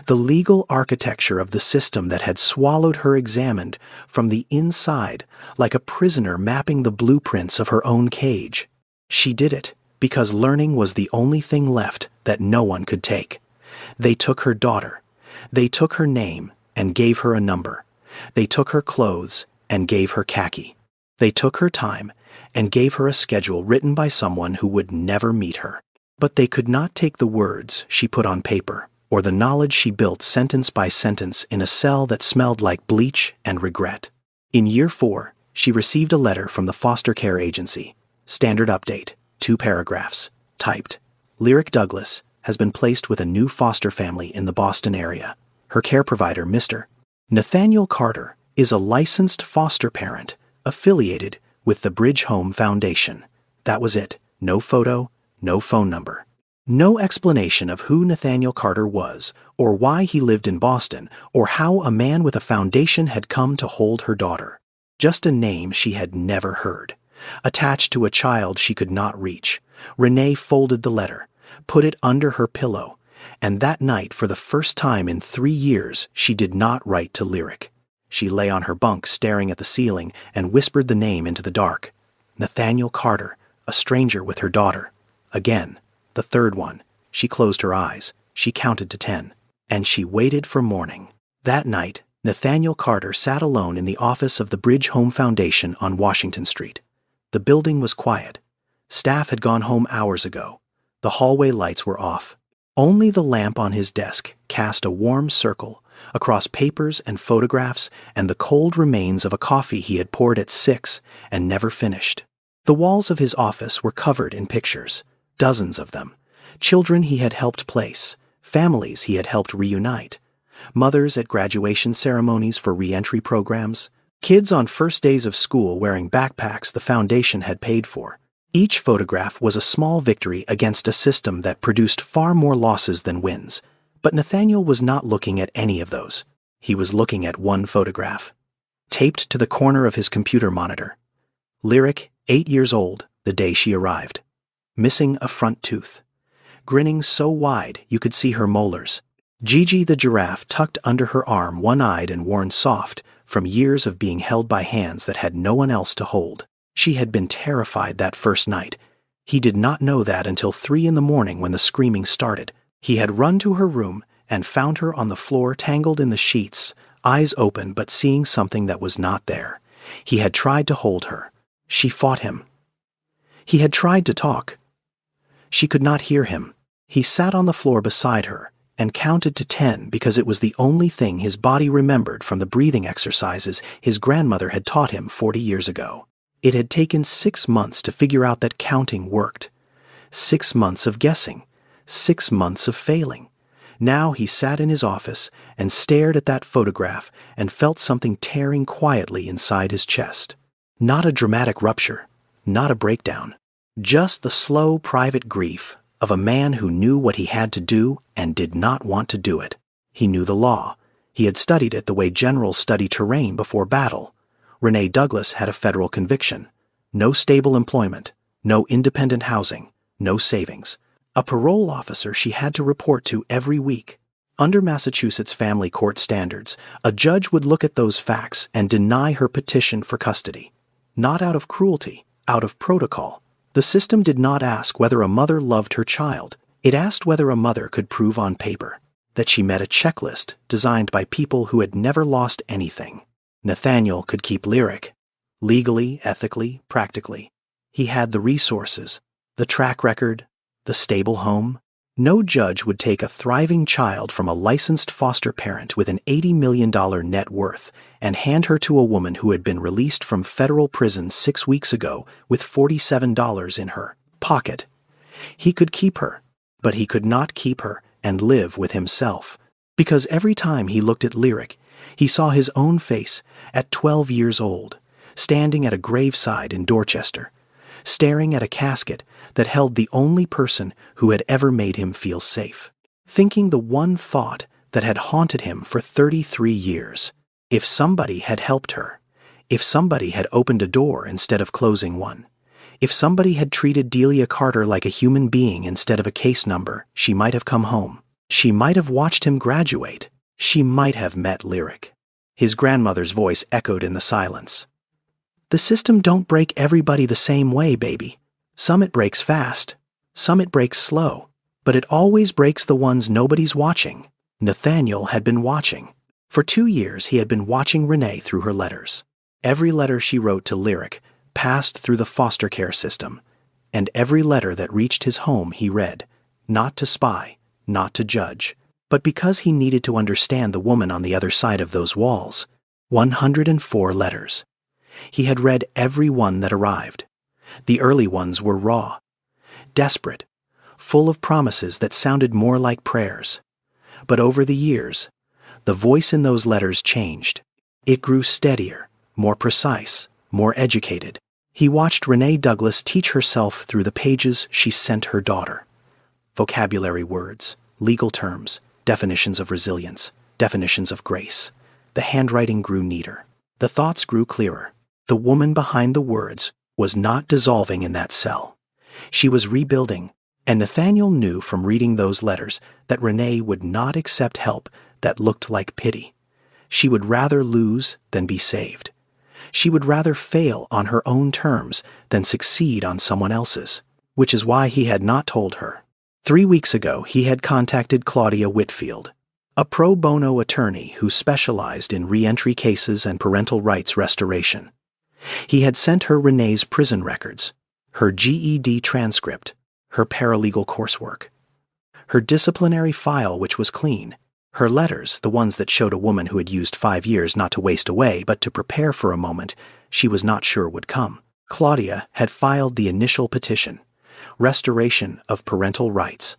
The legal architecture of the system that had swallowed her examined from the inside like a prisoner mapping the blueprints of her own cage. She did it because learning was the only thing left that no one could take. They took her daughter. They took her name and gave her a number. They took her clothes and gave her khaki. They took her time and gave her a schedule written by someone who would never meet her. But they could not take the words she put on paper or the knowledge she built sentence by sentence in a cell that smelled like bleach and regret. In year 4, she received a letter from the foster care agency. Standard update, 2 paragraphs, typed. Lyric Douglas has been placed with a new foster family in the Boston area. Her care provider, Mr. Nathaniel Carter, is a licensed foster parent affiliated with the Bridge Home Foundation. That was it. No photo, no phone number. No explanation of who Nathaniel Carter was, or why he lived in Boston, or how a man with a foundation had come to hold her daughter. Just a name she had never heard. Attached to a child she could not reach, Renee folded the letter, put it under her pillow, and that night, for the first time in 3 years, she did not write to Lyric. She lay on her bunk staring at the ceiling and whispered the name into the dark. Nathaniel Carter, a stranger with her daughter. Again, the third one. She closed her eyes. She counted to 10. And she waited for morning. That night, Nathaniel Carter sat alone in the office of the Bridge Home Foundation on Washington Street. The building was quiet. Staff had gone home hours ago. The hallway lights were off. Only the lamp on his desk cast a warm circle across papers and photographs and the cold remains of a coffee he had poured at 6 and never finished. The walls of his office were covered in pictures, dozens of them. Children he had helped place, families he had helped reunite, mothers at graduation ceremonies for re-entry programs, kids on first days of school wearing backpacks the foundation had paid for. Each photograph was a small victory against a system that produced far more losses than wins. But Nathaniel was not looking at any of those. He was looking at one photograph, taped to the corner of his computer monitor. Lyric, 8 years old, the day she arrived. Missing a front tooth. Grinning so wide you could see her molars. Gigi the giraffe tucked under her arm, one-eyed and worn soft, from years of being held by hands that had no one else to hold. She had been terrified that first night. He did not know that until 3 in the morning when the screaming started. He had run to her room and found her on the floor tangled in the sheets, eyes open but seeing something that was not there. He had tried to hold her. She fought him. He had tried to talk. She could not hear him. He sat on the floor beside her and counted to 10 because it was the only thing his body remembered from the breathing exercises his grandmother had taught him 40 years ago. It had taken 6 months to figure out that counting worked. 6 months of guessing. 6 months of failing. Now he sat in his office and stared at that photograph and felt something tearing quietly inside his chest. Not a dramatic rupture, not a breakdown. Just the slow, private grief of a man who knew what he had to do and did not want to do it. He knew the law. He had studied it the way generals study terrain before battle. Renee Douglas had a federal conviction. No stable employment, no independent housing, no savings. A parole officer she had to report to every week. Under Massachusetts family court standards, a judge would look at those facts and deny her petition for custody. Not out of cruelty, out of protocol. The system did not ask whether a mother loved her child. It asked whether a mother could prove on paper that she met a checklist designed by people who had never lost anything. Nathaniel could keep Lyric. Legally, ethically, practically. He had the resources, the track record, the stable home. No judge would take a thriving child from a licensed foster parent with an $80 million net worth and hand her to a woman who had been released from federal prison 6 weeks ago with $47 in her pocket. He could keep her, but he could not keep her and live with himself, because every time he looked at Lyric, he saw his own face at 12 years old, standing at a graveside in Dorchester, staring at a casket that held the only person who had ever made him feel safe, thinking the one thought that had haunted him for 33 years. If somebody had helped her, if somebody had opened a door instead of closing one, if somebody had treated Delia Carter like a human being instead of a case number, she might have come home. She might have watched him graduate. She might have met Lyric. His grandmother's voice echoed in the silence. The system don't break everybody the same way, baby. Some it breaks fast, some it breaks slow, but it always breaks the ones nobody's watching. Nathaniel had been watching. For 2 years he had been watching Renee through her letters. Every letter she wrote to Lyric passed through the foster care system, and every letter that reached his home he read, not to spy, not to judge, but because he needed to understand the woman on the other side of those walls. 104 letters. He had read every one that arrived. The early ones were raw, desperate, full of promises that sounded more like prayers. But over the years, the voice in those letters changed. It grew steadier, more precise, more educated. He watched Renee Douglas teach herself through the pages she sent her daughter. vocabulary words, legal terms, definitions of resilience, definitions of grace. The handwriting grew neater. The thoughts grew clearer. The woman behind the words was not dissolving in that cell. She was rebuilding, and Nathaniel knew from reading those letters that Renee would not accept help that looked like pity. She would rather lose than be saved. She would rather fail on her own terms than succeed on someone else's, which is why he had not told her. 3 weeks ago, he had contacted Claudia Whitfield, a pro bono attorney who specialized in re-entry cases and parental rights restoration. He had sent her Renee's prison records, her GED transcript, her paralegal coursework, her disciplinary file, which was clean, her letters, the ones that showed a woman who had used 5 years not to waste away but to prepare for a moment she was not sure would come. Claudia had filed the initial petition, Restoration of Parental Rights,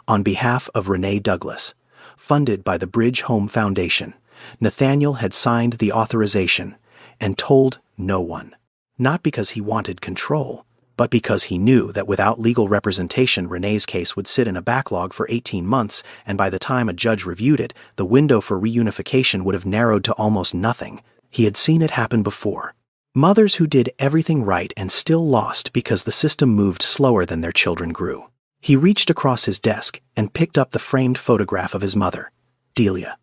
on behalf of Renee Douglas, funded by the Bridge Home Foundation. Nathaniel had signed the authorization and told no one, not because he wanted control, but because he knew that without legal representation, Renee's case would sit in a backlog for 18 months, and by the time a judge reviewed it, the window for reunification would have narrowed to almost nothing. He had seen it happen before. Mothers who did everything right and still lost because the system moved slower than their children grew. He reached across his desk and picked up the framed photograph of his mother, Delia,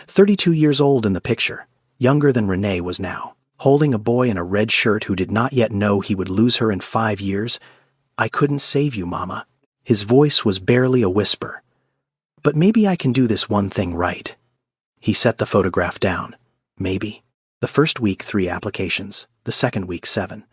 32 years old in the picture, younger than Renee was now, holding a boy in a red shirt who did not yet know he would lose her in 5 years. "I couldn't save you, Mama." His voice was barely a whisper. "But maybe I can do this one thing right." He set the photograph down. Maybe. The first week, 3 applications. The second week, 7.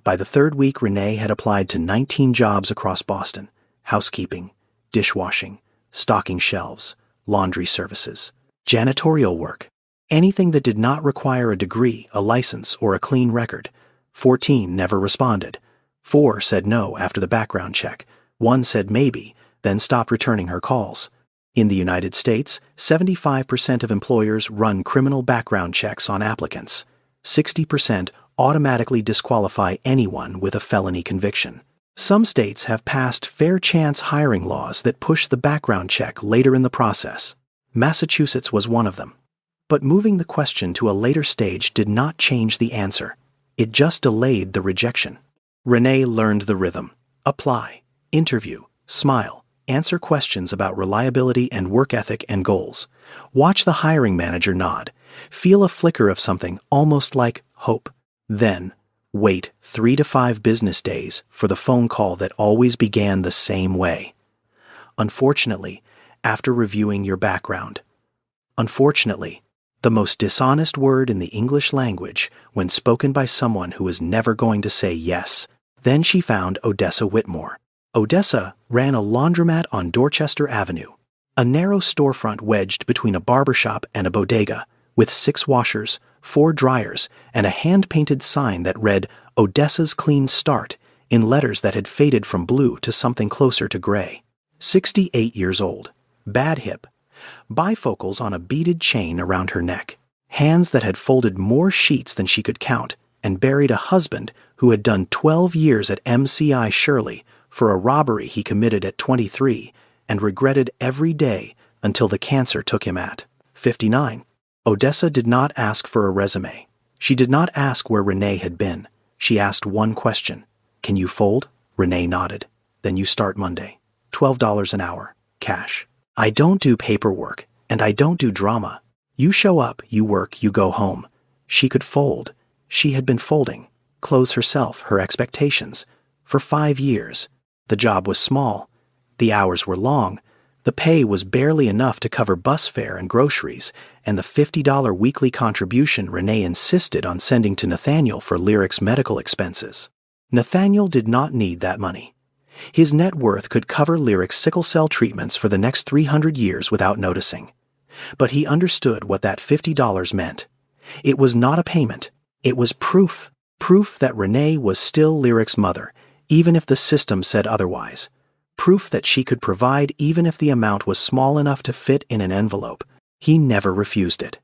By the third week, Renee had applied to 19 jobs across Boston: housekeeping, dishwashing, stocking shelves, laundry services, janitorial work, anything that did not require a degree, a license, or a clean record. 14 never responded. 4 said no after the background check. 1 said maybe, then stopped returning her calls. In the United States, 75% of employers run criminal background checks on applicants. 60% automatically disqualify anyone with a felony conviction. Some states have passed fair chance hiring laws that push the background check later in the process. Massachusetts was one of them. But moving the question to a later stage did not change the answer. It just delayed the rejection. Renee learned the rhythm. Apply, interview, smile, answer questions about reliability and work ethic and goals. Watch the hiring manager nod. Feel a flicker of something almost like hope. Then, wait 3 to 5 business days for the phone call that always began the same way. Unfortunately, after reviewing your background. Unfortunately, the most dishonest word in the English language when spoken by someone who was never going to say yes. Then she found Odessa Whitmore. Odessa ran a laundromat on Dorchester Avenue, a narrow storefront wedged between a barbershop and a bodega, with 6 washers, 4 dryers, and a hand-painted sign that read Odessa's Clean Start in letters that had faded from blue to something closer to gray. 68 years old, bad hip, bifocals on a beaded chain around her neck, hands that had folded more sheets than she could count, and buried a husband who had done 12 years at MCI Shirley for a robbery he committed at 23 and regretted every day until the cancer took him at 59. Odessa did not ask for a resume. She did not ask where Renee had been. She asked one question. "Can you fold?" Renee nodded. "Then you start Monday. $12 an hour. Cash. I don't do paperwork, and I don't do drama. You show up, you work, you go home." She could fold. She had been folding. Clothes herself, her expectations. For 5 years. The job was small. The hours were long. The pay was barely enough to cover bus fare and groceries, and the $50 weekly contribution Renee insisted on sending to Nathaniel for Lyric's medical expenses. Nathaniel did not need that money. His net worth could cover Lyric's sickle cell treatments for the next 300 years without noticing. But he understood what that $50 meant. It was not a payment. It was proof. Proof that Renee was still Lyric's mother, even if the system said otherwise. Proof that she could provide even if the amount was small enough to fit in an envelope. He never refused it.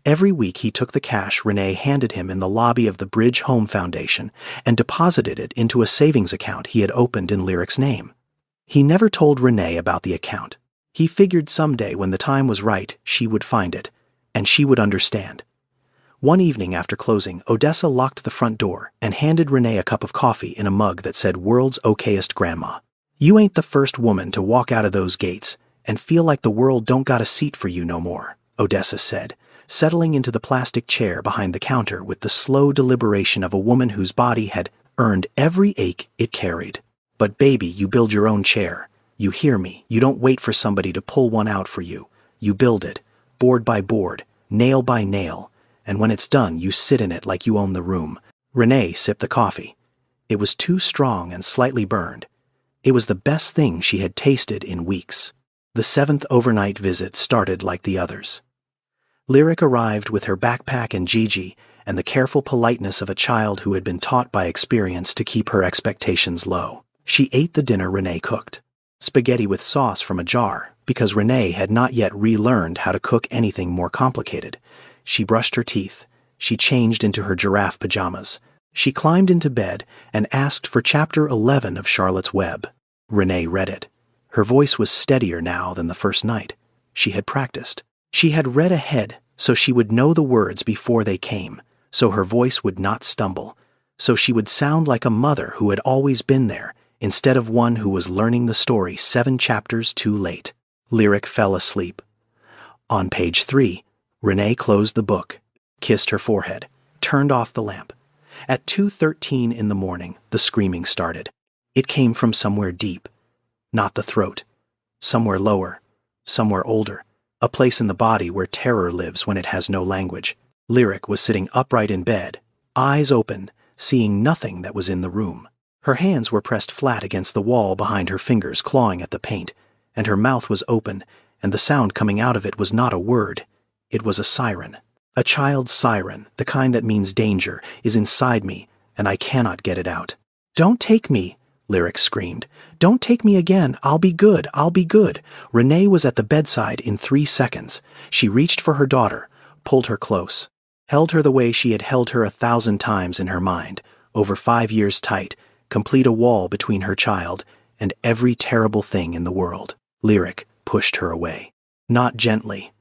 Every week he took the cash Renee handed him in the lobby of the Bridge Home Foundation and deposited it into a savings account he had opened in Lyric's name. He never told Renee about the account. He figured someday when the time was right, she would find it, and she would understand. One evening after closing, Odessa locked the front door and handed Renee a cup of coffee in a mug that said, "World's okayest grandma." "You ain't the first woman to walk out of those gates and feel like the world don't got a seat for you no more," Odessa said, settling into the plastic chair behind the counter with the slow deliberation of a woman whose body had earned every ache it carried. "But baby, you build your own chair. You hear me? You don't wait for somebody to pull one out for you. You build it, board by board, nail by nail, and when it's done, you sit in it like you own the room." Renee sipped the coffee. It was too strong and slightly burned. It was the best thing she had tasted in weeks. The 7th overnight visit started like the others. Lyric arrived with her backpack and Gigi and the careful politeness of a child who had been taught by experience to keep her expectations low. She ate the dinner Renee cooked. Spaghetti with sauce from a jar, because Renee had not yet relearned how to cook anything more complicated. She brushed her teeth. She changed into her giraffe pajamas. She climbed into bed and asked for Chapter 11 of Charlotte's Web. Renee read it. Her voice was steadier now than the first night. She had practiced. She had read ahead so she would know the words before they came, so her voice would not stumble, so she would sound like a mother who had always been there, instead of one who was learning the story 7 chapters too late. Lyric fell asleep. On page 3, Renee closed the book, kissed her forehead, turned off the lamp. At 2:13 in the morning, the screaming started. It came from somewhere deep, not the throat, somewhere lower, somewhere older, a place in the body where terror lives when it has no language. Lyric was sitting upright in bed, eyes open, seeing nothing that was in the room. Her hands were pressed flat against the wall behind her fingers, clawing at the paint, and her mouth was open, and the sound coming out of it was not a word. It was a siren. A child's siren, the kind that means danger, is inside me, and I cannot get it out. "Don't take me," Lyric screamed. "Don't take me again. I'll be good. I'll be good." Renee was at the bedside in 3 seconds. She reached for her daughter, pulled her close, held her the way she had held her 1,000 times in her mind, over 5 years tight, complete a wall between her child and every terrible thing in the world. Lyric pushed her away. Not gently,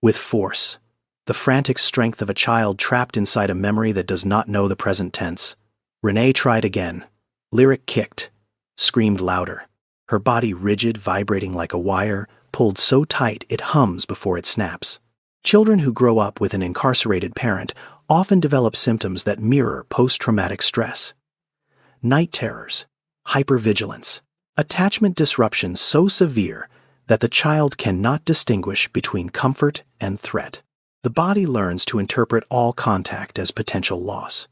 with force. The frantic strength of a child trapped inside a memory that does not know the present tense. Renee tried again. Lyric kicked, screamed louder. Her body rigid, vibrating like a wire, pulled so tight it hums before it snaps. Children who grow up with an incarcerated parent often develop symptoms that mirror post-traumatic stress. Night terrors, hypervigilance, attachment disruption so severe that the child cannot distinguish between comfort and threat. The body learns to interpret all contact as potential loss.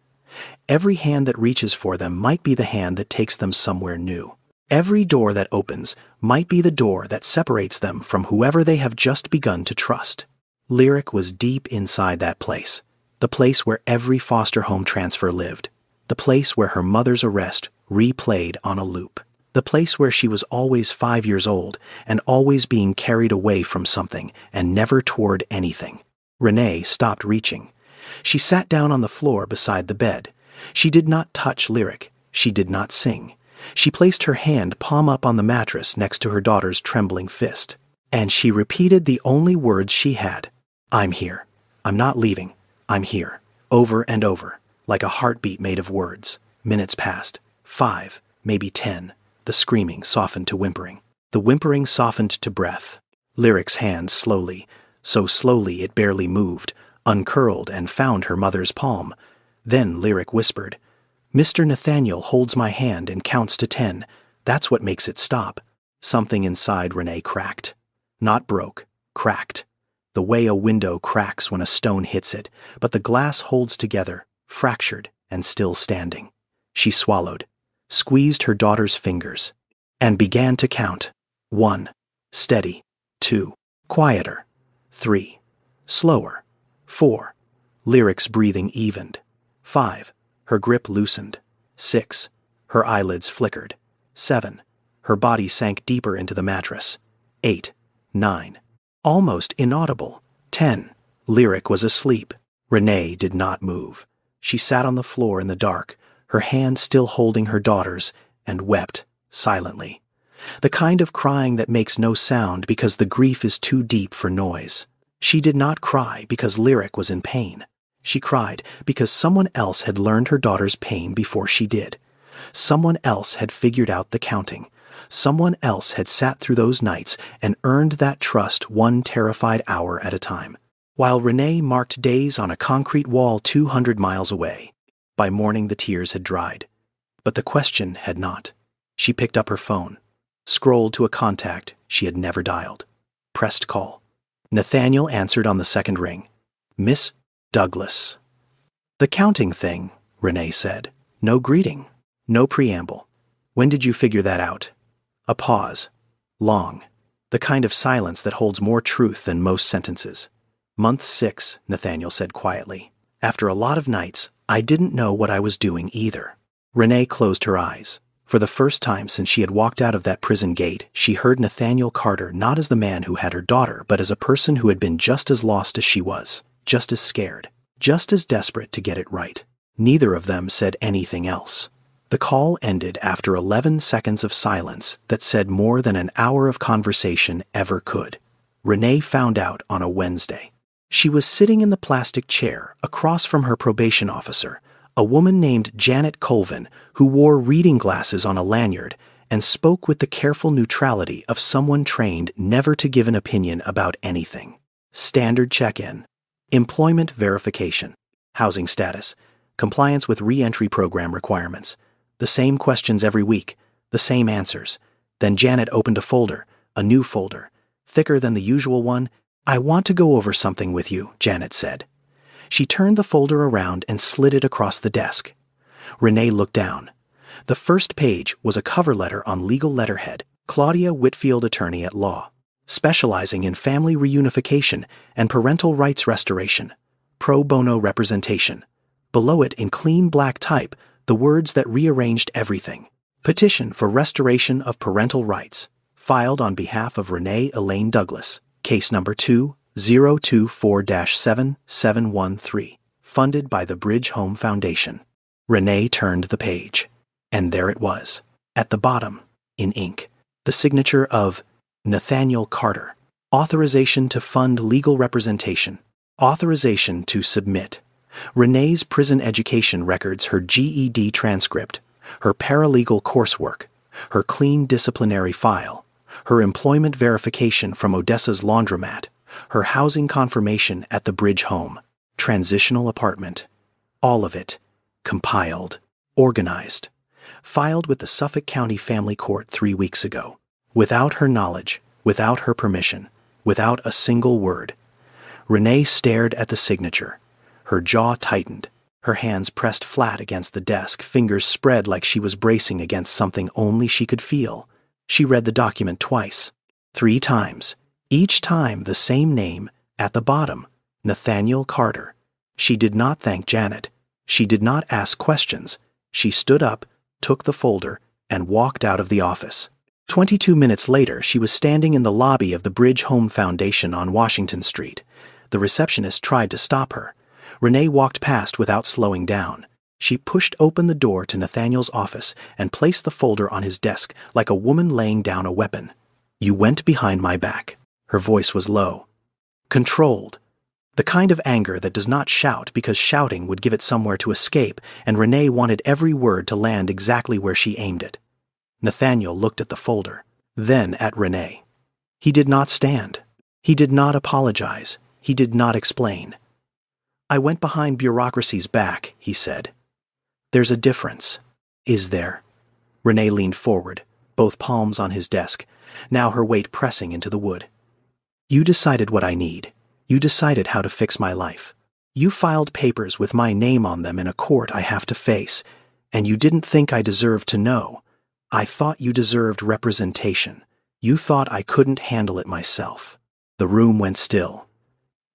Every hand that reaches for them might be the hand that takes them somewhere new. Every door that opens might be the door that separates them from whoever they have just begun to trust. Lyric was deep inside that place, the place where every foster home transfer lived, the place where her mother's arrest replayed on a loop, the place where she was always 5 years old and always being carried away from something and never toward anything. Renee stopped reaching. She sat down on the floor beside the bed. She did not touch Lyric. She did not sing. She placed her hand palm up on the mattress next to her daughter's trembling fist. And she repeated the only words she had. "I'm here. I'm not leaving. I'm here." Over and over, like a heartbeat made of words. Minutes passed. 5, maybe 10. The screaming softened to whimpering. The whimpering softened to breath. Lyric's hand slowly, so slowly it barely moved, uncurled and found her mother's palm. Then Lyric whispered, "Mr. Nathaniel holds my hand and counts to 10. That's what makes it stop." Something inside Renee cracked. Not broke, cracked. The way a window cracks when a stone hits it, but the glass holds together, fractured and still standing. She swallowed, squeezed her daughter's fingers, and began to count. 1. Steady. 2. Quieter. 3. Slower. 4. Lyric's breathing evened. 5. Her grip loosened. 6. Her eyelids flickered. 7. Her body sank deeper into the mattress. 8. 9. Almost inaudible. 10. Lyric was asleep. Renee did not move. She sat on the floor in the dark, her hand still holding her daughter's, and wept, silently. The kind of crying that makes no sound because the grief is too deep for noise. She did not cry because Lyric was in pain. She cried because someone else had learned her daughter's pain before she did. Someone else had figured out the counting. Someone else had sat through those nights and earned that trust one terrified hour at a time. While Renee marked days on a concrete wall 200 miles away, by morning the tears had dried. But the question had not. She picked up her phone, scrolled to a contact she had never dialed, pressed call. Nathaniel answered on the second ring. Miss Douglas. The counting thing, Renee said. No greeting, no preamble. When did you figure that out? A pause. Long. The kind of silence that holds more truth than most sentences. Month 6, Nathaniel said quietly. After a lot of nights, I didn't know what I was doing either. Renee closed her eyes. For the first time since she had walked out of that prison gate, she heard Nathaniel Carter not as the man who had her daughter, but as a person who had been just as lost as she was, just as scared, just as desperate to get it right. Neither of them said anything else. The call ended after 11 seconds of silence that said more than an hour of conversation ever could. Renee found out on a Wednesday. She was sitting in the plastic chair across from her probation officer, a woman named Janet Colvin, who wore reading glasses on a lanyard and spoke with the careful neutrality of someone trained never to give an opinion about anything. Standard check-in, employment verification, housing status, compliance with re-entry program requirements. The same questions every week, the same answers. Then Janet opened a folder, a new folder, thicker than the usual one. I want to go over something with you, Janet said. She turned the folder around and slid it across the desk. Renee looked down. The first page was a cover letter on legal letterhead, Claudia Whitfield, attorney at law, specializing in family reunification and parental rights restoration, pro bono representation. Below it in clean black type, the words that rearranged everything. Petition for restoration of parental rights, filed on behalf of Renee Elaine Douglas, case number 2024-7713, funded by the Bridge Home Foundation. Renee turned the page, and there it was, at the bottom, in ink, the signature of Nathaniel Carter. Authorization to fund legal representation. Authorization to submit Renee's prison education records, her GED transcript, her paralegal coursework, her clean disciplinary file, her employment verification from Odessa's laundromat, her housing confirmation at the Bridge Home, transitional apartment. All of it, compiled, organized, filed with the Suffolk County Family Court 3 weeks ago, without her knowledge, without her permission, without a single word. Renee stared at the signature. Her jaw tightened, her hands pressed flat against the desk, fingers spread like she was bracing against something only she could feel. She read the document twice, 3 times, each time the same name at the bottom, Nathaniel Carter. She did not thank Janet. She did not ask questions. She stood up, took the folder, and walked out of the office. 22 minutes later, she was standing in the lobby of the Bridge Home Foundation on Washington Street. The receptionist tried to stop her. Renee walked past without slowing down. She pushed open the door to Nathaniel's office and placed the folder on his desk like a woman laying down a weapon. You went behind my back. Her voice was low, controlled, the kind of anger that does not shout because shouting would give it somewhere to escape, and Renee wanted every word to land exactly where she aimed it. Nathaniel looked at the folder, then at Renee. He did not stand. He did not apologize. He did not explain. I went behind bureaucracy's back, he said. There's a difference. Is there? Renee leaned forward, both palms on his desk, now her weight pressing into the wood. You decided what I need. You decided how to fix my life. You filed papers with my name on them in a court I have to face, and you didn't think I deserved to know. I thought you deserved representation. You thought I couldn't handle it myself. The room went still.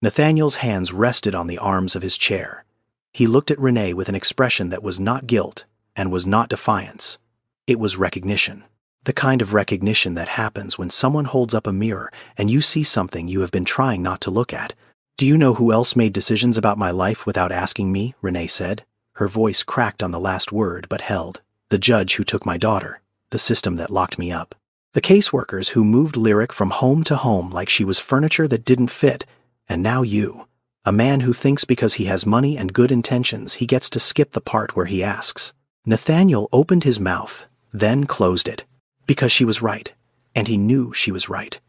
Nathaniel's hands rested on the arms of his chair. He looked at Renee with an expression that was not guilt and was not defiance. It was recognition. The kind of recognition that happens when someone holds up a mirror and you see something you have been trying not to look at. Do you know who else made decisions about my life without asking me? Renee said. Her voice cracked on the last word but held. The judge who took my daughter. The system that locked me up. The caseworkers who moved Lyric from home to home like she was furniture that didn't fit, and now you, a man who thinks because he has money and good intentions he gets to skip the part where he asks. Nathaniel opened his mouth, then closed it, because she was right, and he knew she was right.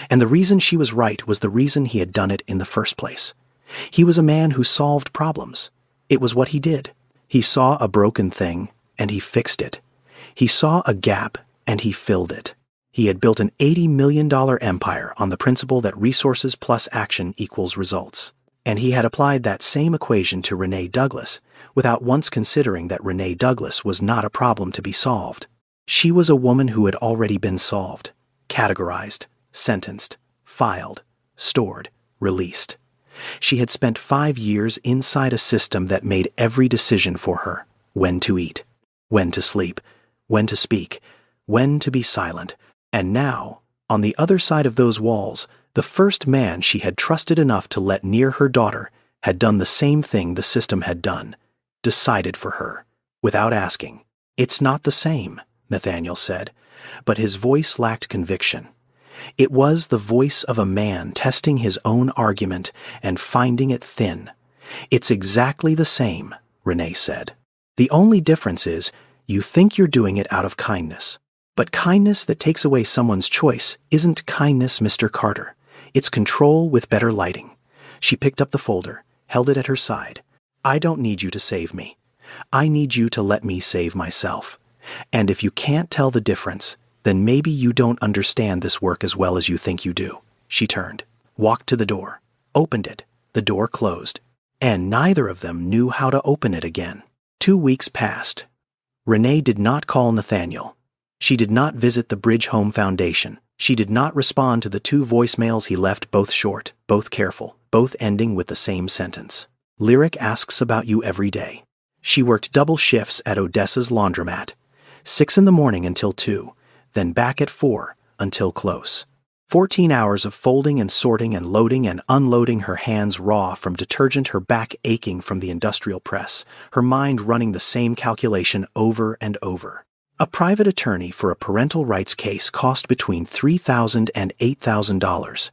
And the reason she was right was the reason he had done it in the first place. He was a man who solved problems. It was what he did. He saw a broken thing, and he fixed it. He saw a gap, and he filled it. He had built an $80 million empire on the principle that resources plus action equals results. And he had applied that same equation to Renee Douglas, without once considering that Renee Douglas was not a problem to be solved. She was a woman who had already been solved, categorized, sentenced, filed, stored, released. She had spent 5 years inside a system that made every decision for her: when to eat, when to sleep, when to speak, when to be silent. And now, on the other side of those walls, the first man she had trusted enough to let near her daughter had done the same thing the system had done, decided for her, without asking. "It's not the same," Nathaniel said, but his voice lacked conviction. It was the voice of a man testing his own argument and finding it thin. "It's exactly the same," Renee said. "The only difference is you think you're doing it out of kindness. But kindness that takes away someone's choice isn't kindness, Mr. Carter. It's control with better lighting." She picked up the folder, held it at her side. "I don't need you to save me. I need you to let me save myself. And if you can't tell the difference, then maybe you don't understand this work as well as you think you do." She turned, walked to the door, opened it. The door closed, and neither of them knew how to open it again. 2 weeks passed. Renee did not call Nathaniel. She did not visit the Bridge Home Foundation. She did not respond to the 2 voicemails he left, both short, both careful, both ending with the same sentence: "Lyric asks about you every day." She worked double shifts at Odessa's laundromat, 6 in the morning until 2, then back at 4 until close. 14 hours of folding and sorting and loading and unloading, her hands raw from detergent, her back aching from the industrial press, her mind running the same calculation over and over. A private attorney for a parental rights case cost between $3,000 and $8,000.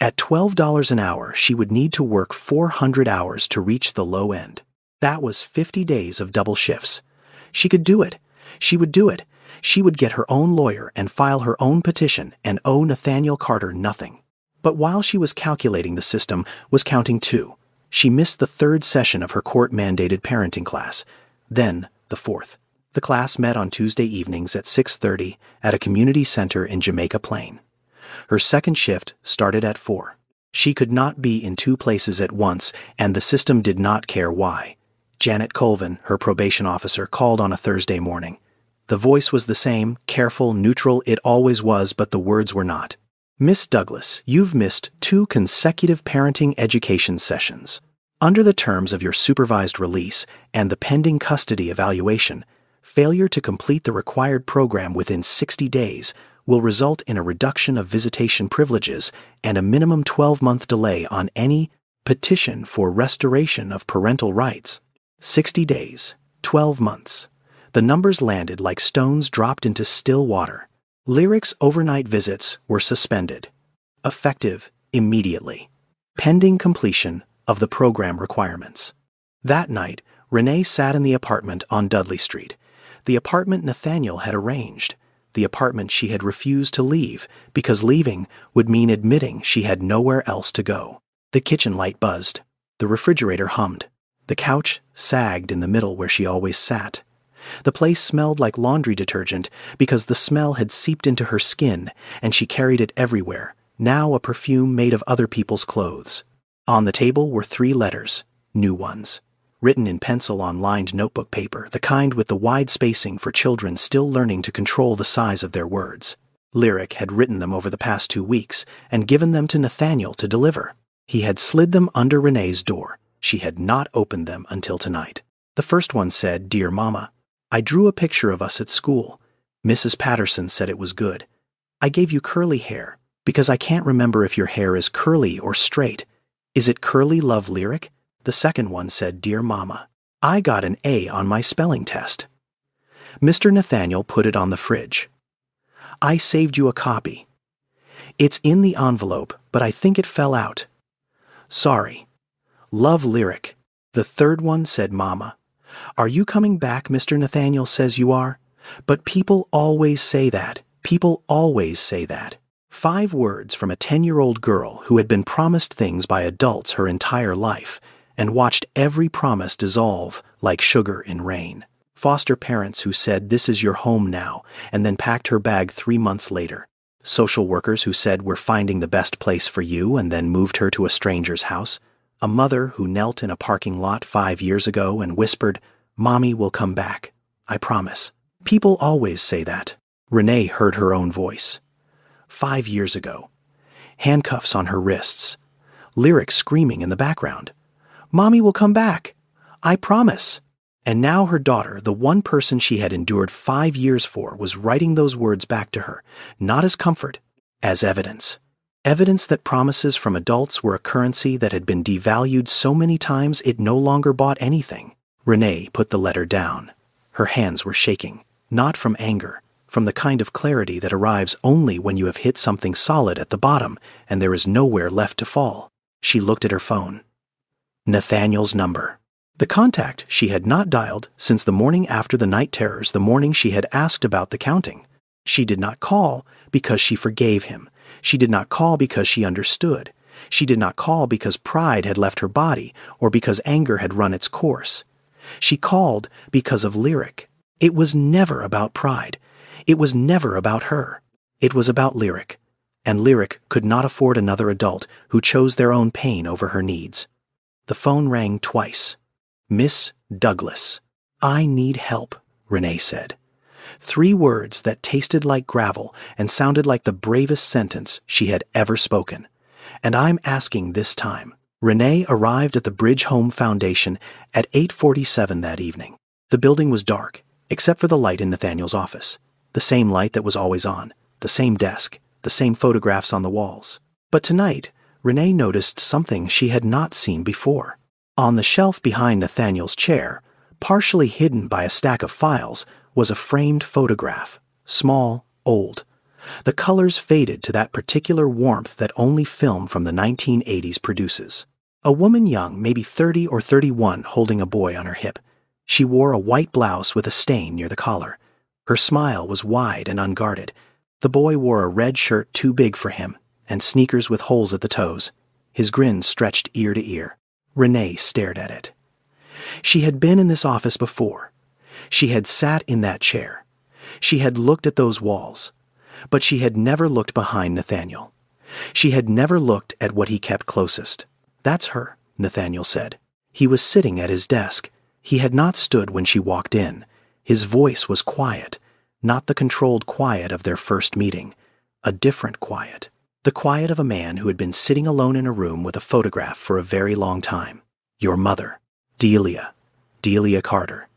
At $12 an hour, she would need to work 400 hours to reach the low end. That was 50 days of double shifts. She could do it. She would do it. She would get her own lawyer and file her own petition and owe Nathaniel Carter nothing. But while she was calculating, the system was counting too. She missed the 3rd session of her court-mandated parenting class, then the 4th. The class met on Tuesday evenings at 6:30 at a community center in Jamaica Plain. Her second shift started at 4. She could not be in 2 places at once, and the system did not care why. Janet Colvin, her probation officer, called on a Thursday morning. The voice was the same, careful, neutral, it always was, but the words were not. "Miss Douglas, you've missed 2 consecutive parenting education sessions. Under the terms of your supervised release and the pending custody evaluation, failure to complete the required program within 60 days will result in a reduction of visitation privileges and a minimum 12-month delay on any petition for restoration of parental rights." 60 days, 12 months. The numbers landed like stones dropped into still water. Lyric's overnight visits were suspended, effective immediately, pending completion of the program requirements. That night, Renee sat in the apartment on Dudley Street, the apartment Nathaniel had arranged, the apartment she had refused to leave because leaving would mean admitting she had nowhere else to go. The kitchen light buzzed. The refrigerator hummed. The couch sagged in the middle where she always sat. The place smelled like laundry detergent because the smell had seeped into her skin and she carried it everywhere, now a perfume made of other people's clothes. On the table were 3 letters, new ones, written in pencil on lined notebook paper, the kind with the wide spacing for children still learning to control the size of their words. Lyric had written them over the past 2 weeks and given them to Nathaniel to deliver. He had slid them under Renee's door. She had not opened them until tonight. The first one said, "Dear Mama, I drew a picture of us at school. Mrs. Patterson said it was good. I gave you curly hair because I can't remember if your hair is curly or straight. Is it curly, love, Lyric?" The second one said, "Dear Mama, I got an A on my spelling test." Mr. Nathaniel put it on the fridge. I saved you a copy. It's in the envelope, but I think it fell out. Sorry. Love, Lyric. The third one said, Mama. Are you coming back? Mr. Nathaniel says you are. But people always say that. People always say that. 5 words from a 10-year-old girl who had been promised things by adults her entire life and watched every promise dissolve like sugar in rain. Foster parents who said, this is your home now, and then packed her bag 3 months later. Social workers who said, we're finding the best place for you, and then moved her to a stranger's house. A mother who knelt in a parking lot 5 years ago and whispered, Mommy will come back. I promise. People always say that. Renee heard her own voice. 5 years ago. Handcuffs on her wrists. Lyric screaming in the background. Mommy will come back. I promise. And now her daughter, the one person she had endured 5 years for, was writing those words back to her, not as comfort, as evidence. Evidence that promises from adults were a currency that had been devalued so many times it no longer bought anything. Renee put the letter down. Her hands were shaking, not from anger, from the kind of clarity that arrives only when you have hit something solid at the bottom and there is nowhere left to fall. She looked at her phone. Nathaniel's number. The contact she had not dialed since the morning after the night terrors, the morning she had asked about the counting. She did not call because she forgave him. She did not call because she understood. She did not call because pride had left her body or because anger had run its course. She called because of Lyric. It was never about pride. It was never about her. It was about Lyric. And Lyric could not afford another adult who chose their own pain over her needs. The phone rang twice. Miss Douglas. I need help, Renee said. 3 words that tasted like gravel and sounded like the bravest sentence she had ever spoken. And I'm asking this time. Renee arrived at the Bridge Home Foundation at 8:47 that evening. The building was dark, except for the light in Nathaniel's office. The same light that was always on, the same desk, the same photographs on the walls. But tonight, Renee noticed something she had not seen before. On the shelf behind Nathaniel's chair, partially hidden by a stack of files, was a framed photograph, small, old. The colors faded to that particular warmth that only film from the 1980s produces. A woman young, maybe 30 or 31, holding a boy on her hip. She wore a white blouse with a stain near the collar. Her smile was wide and unguarded. The boy wore a red shirt too big for him, and sneakers with holes at the toes. His grin stretched ear to ear. Renee stared at it. She had been in this office before. She had sat in that chair. She had looked at those walls. But she had never looked behind Nathaniel. She had never looked at what he kept closest. That's her, Nathaniel said. He was sitting at his desk. He had not stood when she walked in. His voice was quiet, not the controlled quiet of their first meeting. A different quiet. The quiet of a man who had been sitting alone in a room with a photograph for a very long time. Your mother. Delia Carter.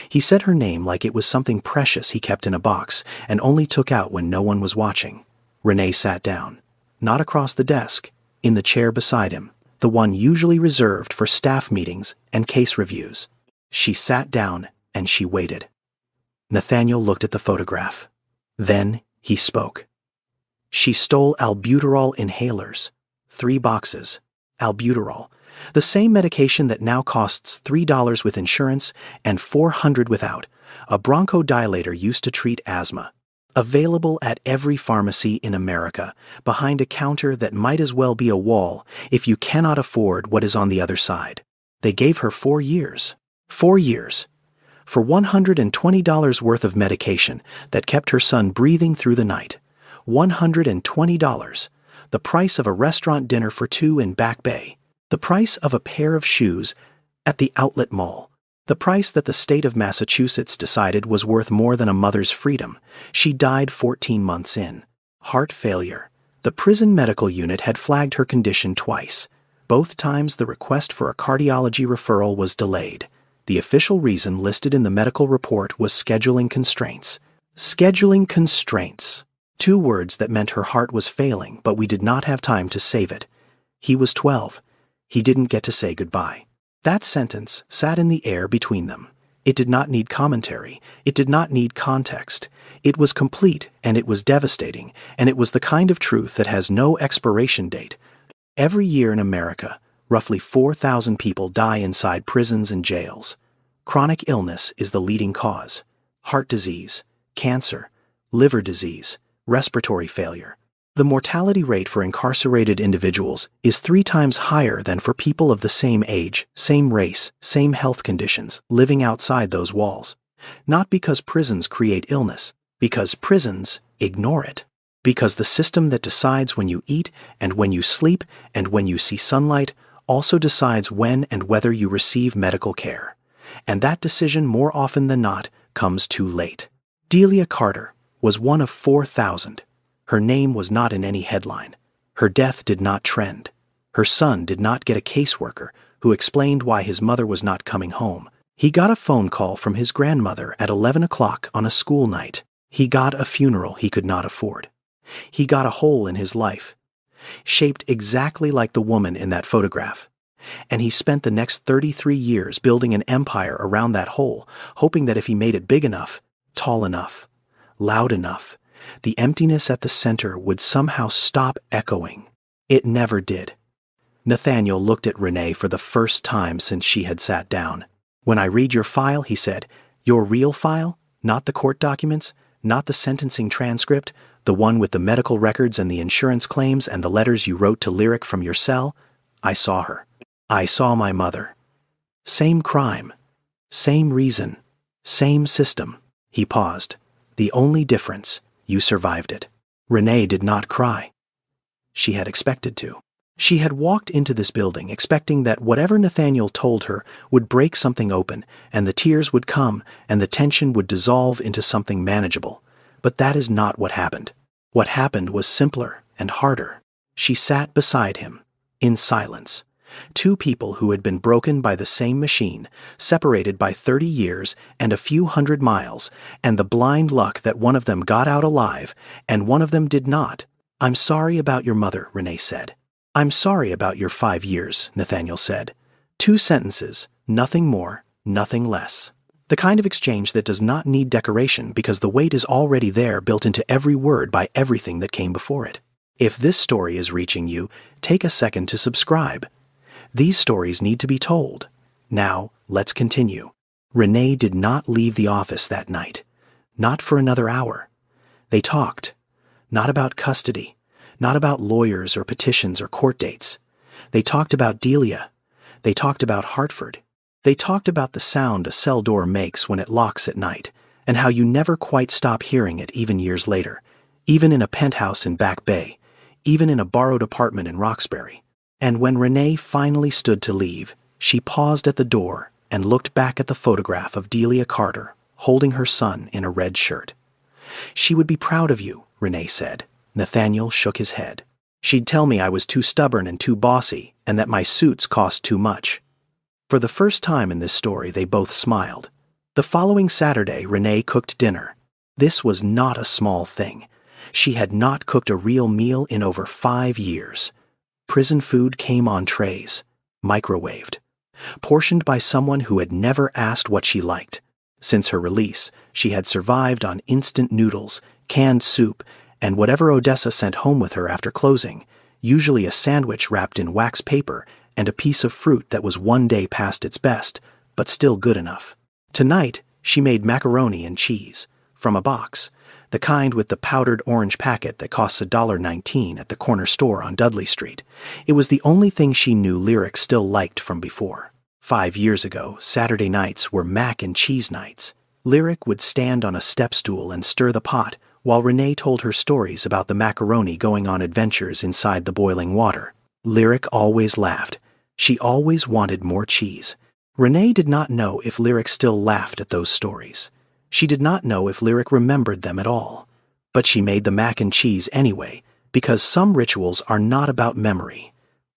He said her name like it was something precious he kept in a box and only took out when no one was watching. Renee sat down. Not across the desk, in the chair beside him, the one usually reserved for staff meetings and case reviews. She sat down and she waited. Nathaniel looked at the photograph. Then he spoke. She stole albuterol inhalers. 3 boxes. Albuterol. The same medication that now costs $3 with insurance and $400 without. A bronchodilator used to treat asthma. Available at every pharmacy in America, behind a counter that might as well be a wall if you cannot afford what is on the other side. They gave her 4 years. 4 years. For $120 worth of medication that kept her son breathing through the night. $120. The price of a restaurant dinner for 2 in Back Bay. The price of a pair of shoes at the outlet mall. The price that the state of Massachusetts decided was worth more than a mother's freedom. She died 14 months in. Heart failure. The prison medical unit had flagged her condition twice. Both times the request for a cardiology referral was delayed. The official reason listed in the medical report was scheduling constraints. Scheduling constraints. 2 words that meant her heart was failing, but we did not have time to save it. He was 12. He didn't get to say goodbye. That sentence sat in the air between them. It did not need commentary. It did not need context. It was complete, and it was devastating, and it was the kind of truth that has no expiration date. Every year in America, roughly 4,000 people die inside prisons and jails. Chronic illness is the leading cause: heart disease, cancer, liver disease, respiratory failure. The mortality rate for incarcerated individuals is 3 times higher than for people of the same age, same race, same health conditions, living outside those walls. Not because prisons create illness, because prisons ignore it. Because the system that decides when you eat and when you sleep and when you see sunlight also decides when and whether you receive medical care. And that decision, more often than not, comes too late. Delia Carter was one of 4,000. Her name was not in any headline. Her death did not trend. Her son did not get a caseworker who explained why his mother was not coming home. He got a phone call from his grandmother at 11 o'clock on a school night. He got a funeral he could not afford. He got a hole in his life, shaped exactly like the woman in that photograph. And he spent the next 33 years building an empire around that hole, hoping that if he made it big enough, tall enough, loud enough, the emptiness at the center would somehow stop echoing. It never did. Nathaniel looked at Renee for the first time since she had sat down. "When I read your file," he said, "your real file, not the court documents, not the sentencing transcript, the one with the medical records and the insurance claims and the letters you wrote to Lyric from your cell, I saw her. I saw my mother. Same crime, same reason, same system." He paused. "The only difference, you survived it." Renee did not cry. She had expected to. She had walked into this building expecting that whatever Nathaniel told her would break something open, and the tears would come, and the tension would dissolve into something manageable. But that is not what happened. What happened was simpler and harder. She sat beside him, in silence. 2 people who had been broken by the same machine, separated by 30 years and a few hundred miles, and the blind luck that one of them got out alive, and one of them did not. "I'm sorry about your mother," Renee said. "I'm sorry about your 5 years," Nathaniel said. 2 sentences, nothing more, nothing less. The kind of exchange that does not need decoration because the weight is already there, built into every word by everything that came before it. If this story is reaching you, take a second to subscribe. These stories need to be told. Now, let's continue. Renee did not leave the office that night. Not for another hour. They talked. Not about custody. Not about lawyers or petitions or court dates. They talked about Delia. They talked about Hartford. They talked about the sound a cell door makes when it locks at night, and how you never quite stop hearing it even years later, even in a penthouse in Back Bay, even in a borrowed apartment in Roxbury. And when Renee finally stood to leave, she paused at the door and looked back at the photograph of Delia Carter holding her son in a red shirt. "She would be proud of you," Renee said. Nathaniel shook his head. "She'd tell me I was too stubborn and too bossy, and that my suits cost too much." For the first time in this story, they both smiled. The following Saturday, Renee cooked dinner. This was not a small thing. She had not cooked a real meal in over 5 years. Prison food came on trays, microwaved, portioned by someone who had never asked what she liked. Since her release, she had survived on instant noodles, canned soup, and whatever Odessa sent home with her after closing, usually a sandwich wrapped in wax paper and a piece of fruit that was 1 day past its best, but still good enough. Tonight, she made macaroni and cheese, from a box, the kind with the powdered orange packet that costs $1.19 at the corner store on Dudley Street. It was the only thing she knew Lyric still liked from before. 5 years ago, Saturday nights were mac and cheese nights. Lyric would stand on a step stool and stir the pot, while Renee told her stories about the macaroni going on adventures inside the boiling water. Lyric always laughed. She always wanted more cheese. Renee did not know if Lyric still laughed at those stories. She did not know if Lyric remembered them at all. But she made the mac and cheese anyway, because some rituals are not about memory.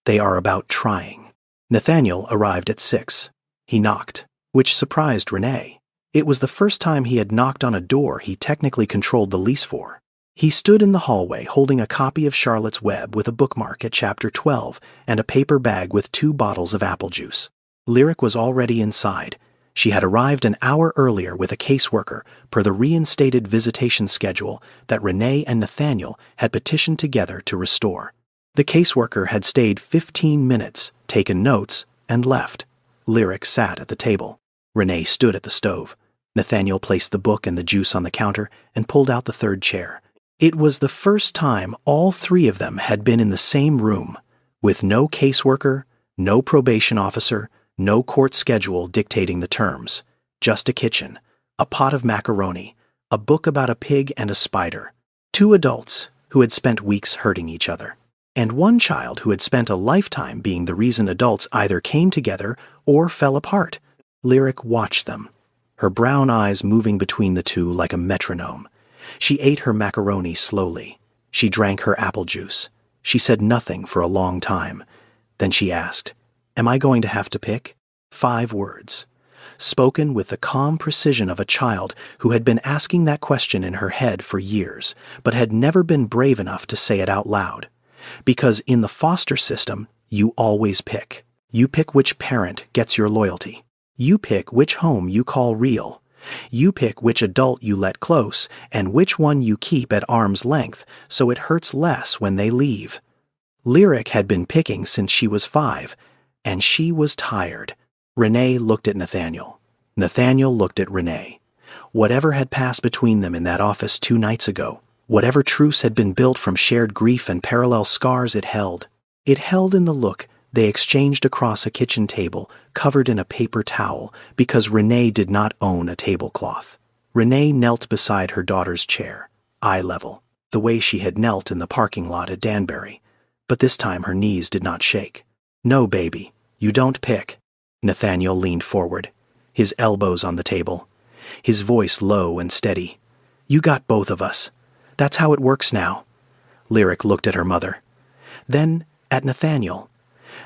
They are about trying. Nathaniel arrived at 6. He knocked, which surprised Renee. It was the first time he had knocked on a door he technically controlled the lease for. He stood in the hallway holding a copy of Charlotte's Web with a bookmark at chapter 12 and a paper bag with 2 bottles of apple juice. Lyric was already inside. She had arrived an hour earlier with a caseworker per the reinstated visitation schedule that Renee and Nathaniel had petitioned together to restore. The caseworker had stayed 15 minutes, taken notes, and left. Lyric sat at the table. Renee stood at the stove. Nathaniel placed the book and the juice on the counter and pulled out the third chair. It was the first time all three of them had been in the same room, with no caseworker, no probation officer, no court schedule dictating the terms. Just a kitchen, a pot of macaroni, a book about a pig and a spider. Two adults who had spent weeks hurting each other. And one child who had spent a lifetime being the reason adults either came together or fell apart. Lyric watched them, her brown eyes moving between the two like a metronome. She ate her macaroni slowly. She drank her apple juice. She said nothing for a long time. Then she asked, "Am I going to have to pick?" 5 words, spoken with the calm precision of a child who had been asking that question in her head for years, but had never been brave enough to say it out loud. Because in the foster system, you always pick. You pick which parent gets your loyalty. You pick which home you call real. You pick which adult you let close and which one you keep at arm's length so it hurts less when they leave. Lyric had been picking since she was 5, and she was tired. Renee looked at Nathaniel. Nathaniel looked at Renee. Whatever had passed between them in that office 2 nights ago, whatever truce had been built from shared grief and parallel scars, it held. It held in the look they exchanged across a kitchen table covered in a paper towel because Renee did not own a tablecloth. Renee knelt beside her daughter's chair, eye level, the way she had knelt in the parking lot at Danbury. But this time her knees did not shake. "No, baby, you don't pick." Nathaniel leaned forward, his elbows on the table, his voice low and steady. "You got both of us. That's how it works now." Lyric looked at her mother, then at Nathaniel,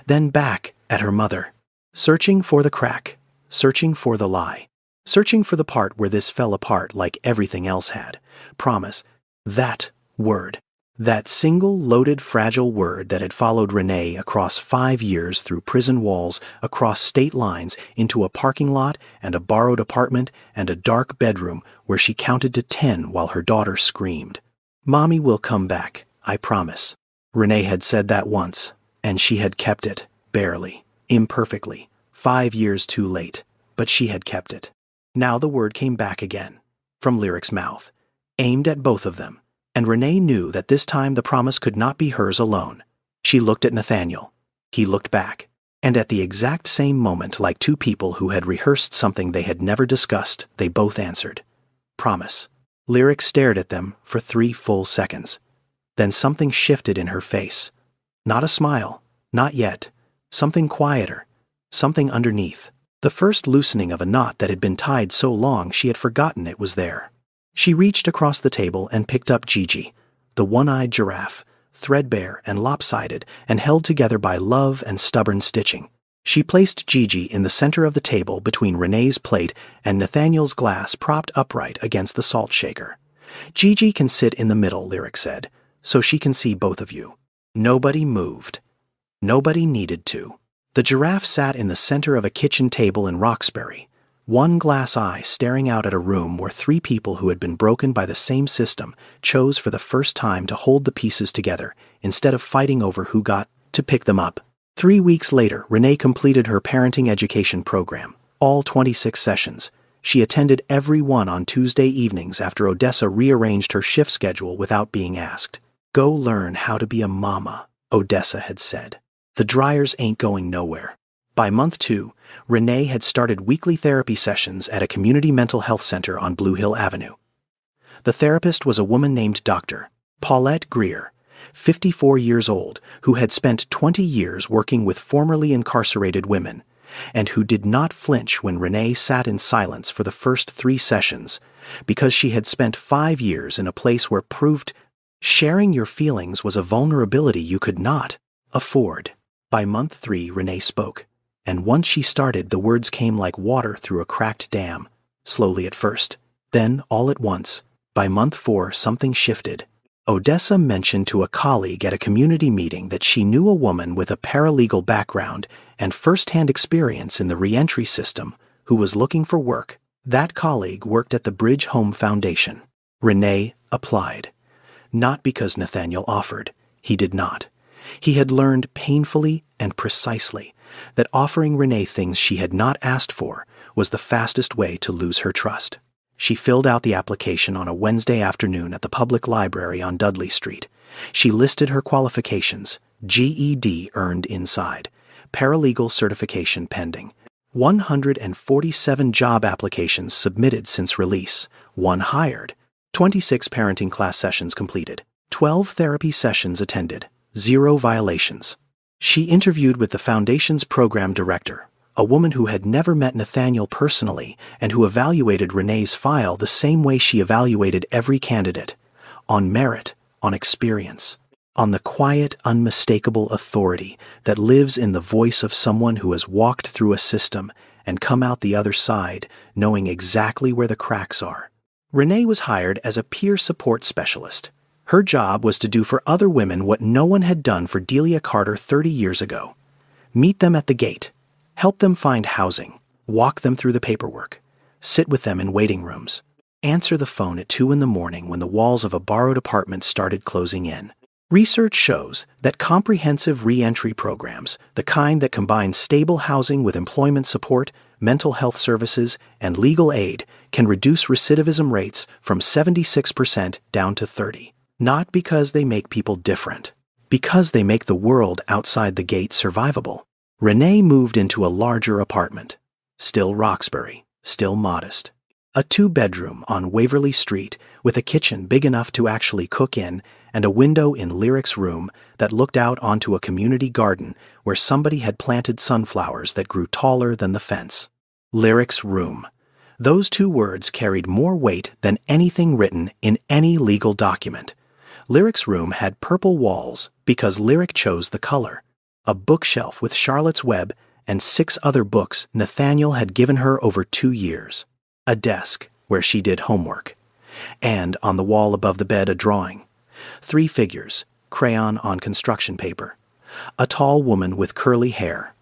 then back at her mother, searching for the crack, searching for the lie, searching for the part where this fell apart like everything else had. Promise. That word. That single loaded fragile word that had followed Renee across 5 years through prison walls, across state lines, into a parking lot and a borrowed apartment and a dark bedroom where she counted to 10 while her daughter screamed. "Mommy will come back, I promise." Renee had said that once, and she had kept it, barely, imperfectly, 5 years too late, but she had kept it. Now the word came back again, from Lyric's mouth, aimed at both of them. And Renee knew that this time the promise could not be hers alone. She looked at Nathaniel. He looked back. And at the exact same moment, like two people who had rehearsed something they had never discussed, they both answered, "Promise." Lyric stared at them for 3 full seconds. Then something shifted in her face. Not a smile, not yet. Something quieter, something underneath. The first loosening of a knot that had been tied so long she had forgotten it was there. She reached across the table and picked up Gigi, the one-eyed giraffe, threadbare and lopsided and held together by love and stubborn stitching. She placed Gigi in the center of the table between Renee's plate and Nathaniel's glass propped upright against the salt shaker. "Gigi can sit in the middle," Lyric said, "so she can see both of you." Nobody moved. Nobody needed to. The giraffe sat in the center of a kitchen table in Roxbury, one glass eye staring out at a room where 3 people who had been broken by the same system chose for the first time to hold the pieces together instead of fighting over who got to pick them up. 3 weeks later, Renee completed her parenting education program, all 26 sessions. She attended every one on Tuesday evenings after Odessa rearranged her shift schedule without being asked. "Go learn how to be a mama," Odessa had said. "The dryers ain't going nowhere." By month 2, Renee had started weekly therapy sessions at a community mental health center on Blue Hill Avenue. The therapist was a woman named Dr. Paulette Greer, 54 years old, who had spent 20 years working with formerly incarcerated women, and who did not flinch when Renee sat in silence for the first 3 sessions, because she had spent 5 years in a place where proved sharing your feelings was a vulnerability you could not afford. By month 3, Renee spoke. And once she started, the words came like water through a cracked dam, slowly at first, then all at once. By month 4, something shifted. Odessa mentioned to a colleague at a community meeting that she knew a woman with a paralegal background and first-hand experience in the reentry system who was looking for work. That colleague worked at the Bridge Home Foundation. Renee applied. Not because Nathaniel offered. He did not. He had learned painfully and precisely that offering Renee things she had not asked for was the fastest way to lose her trust. She filled out the application on a Wednesday afternoon at the public library on Dudley Street. She listed her qualifications: GED earned inside, paralegal certification pending. 147 job applications submitted since release, 1 hired, 26 parenting class sessions completed, 12 therapy sessions attended, 0 violations. She interviewed with the Foundation's program director, a woman who had never met Nathaniel personally and who evaluated Renee's file the same way she evaluated every candidate: on merit, on experience, on the quiet, unmistakable authority that lives in the voice of someone who has walked through a system and come out the other side knowing exactly where the cracks are. Renee was hired as a peer support specialist. Her job was to do for other women what no one had done for Delia Carter 30 years ago: meet them at the gate, help them find housing, walk them through the paperwork, sit with them in waiting rooms, answer the phone at 2 in the morning when the walls of a borrowed apartment started closing in. Research shows that comprehensive re-entry programs, the kind that combine stable housing with employment support, mental health services, and legal aid, can reduce recidivism rates from 76% down to 30%. Not because they make people different, because they make the world outside the gate survivable. Renee moved into a larger apartment. Still Roxbury, still modest. A 2-bedroom on Waverly Street with a kitchen big enough to actually cook in and a window in Lyric's room that looked out onto a community garden where somebody had planted sunflowers that grew taller than the fence. Lyric's room. Those 2 words carried more weight than anything written in any legal document. Lyric's room had purple walls because Lyric chose the color. A bookshelf with Charlotte's Web and 6 other books Nathaniel had given her over 2 years. A desk where she did homework. And on the wall above the bed a drawing. 3 figures, crayon on construction paper. A tall woman with curly hair.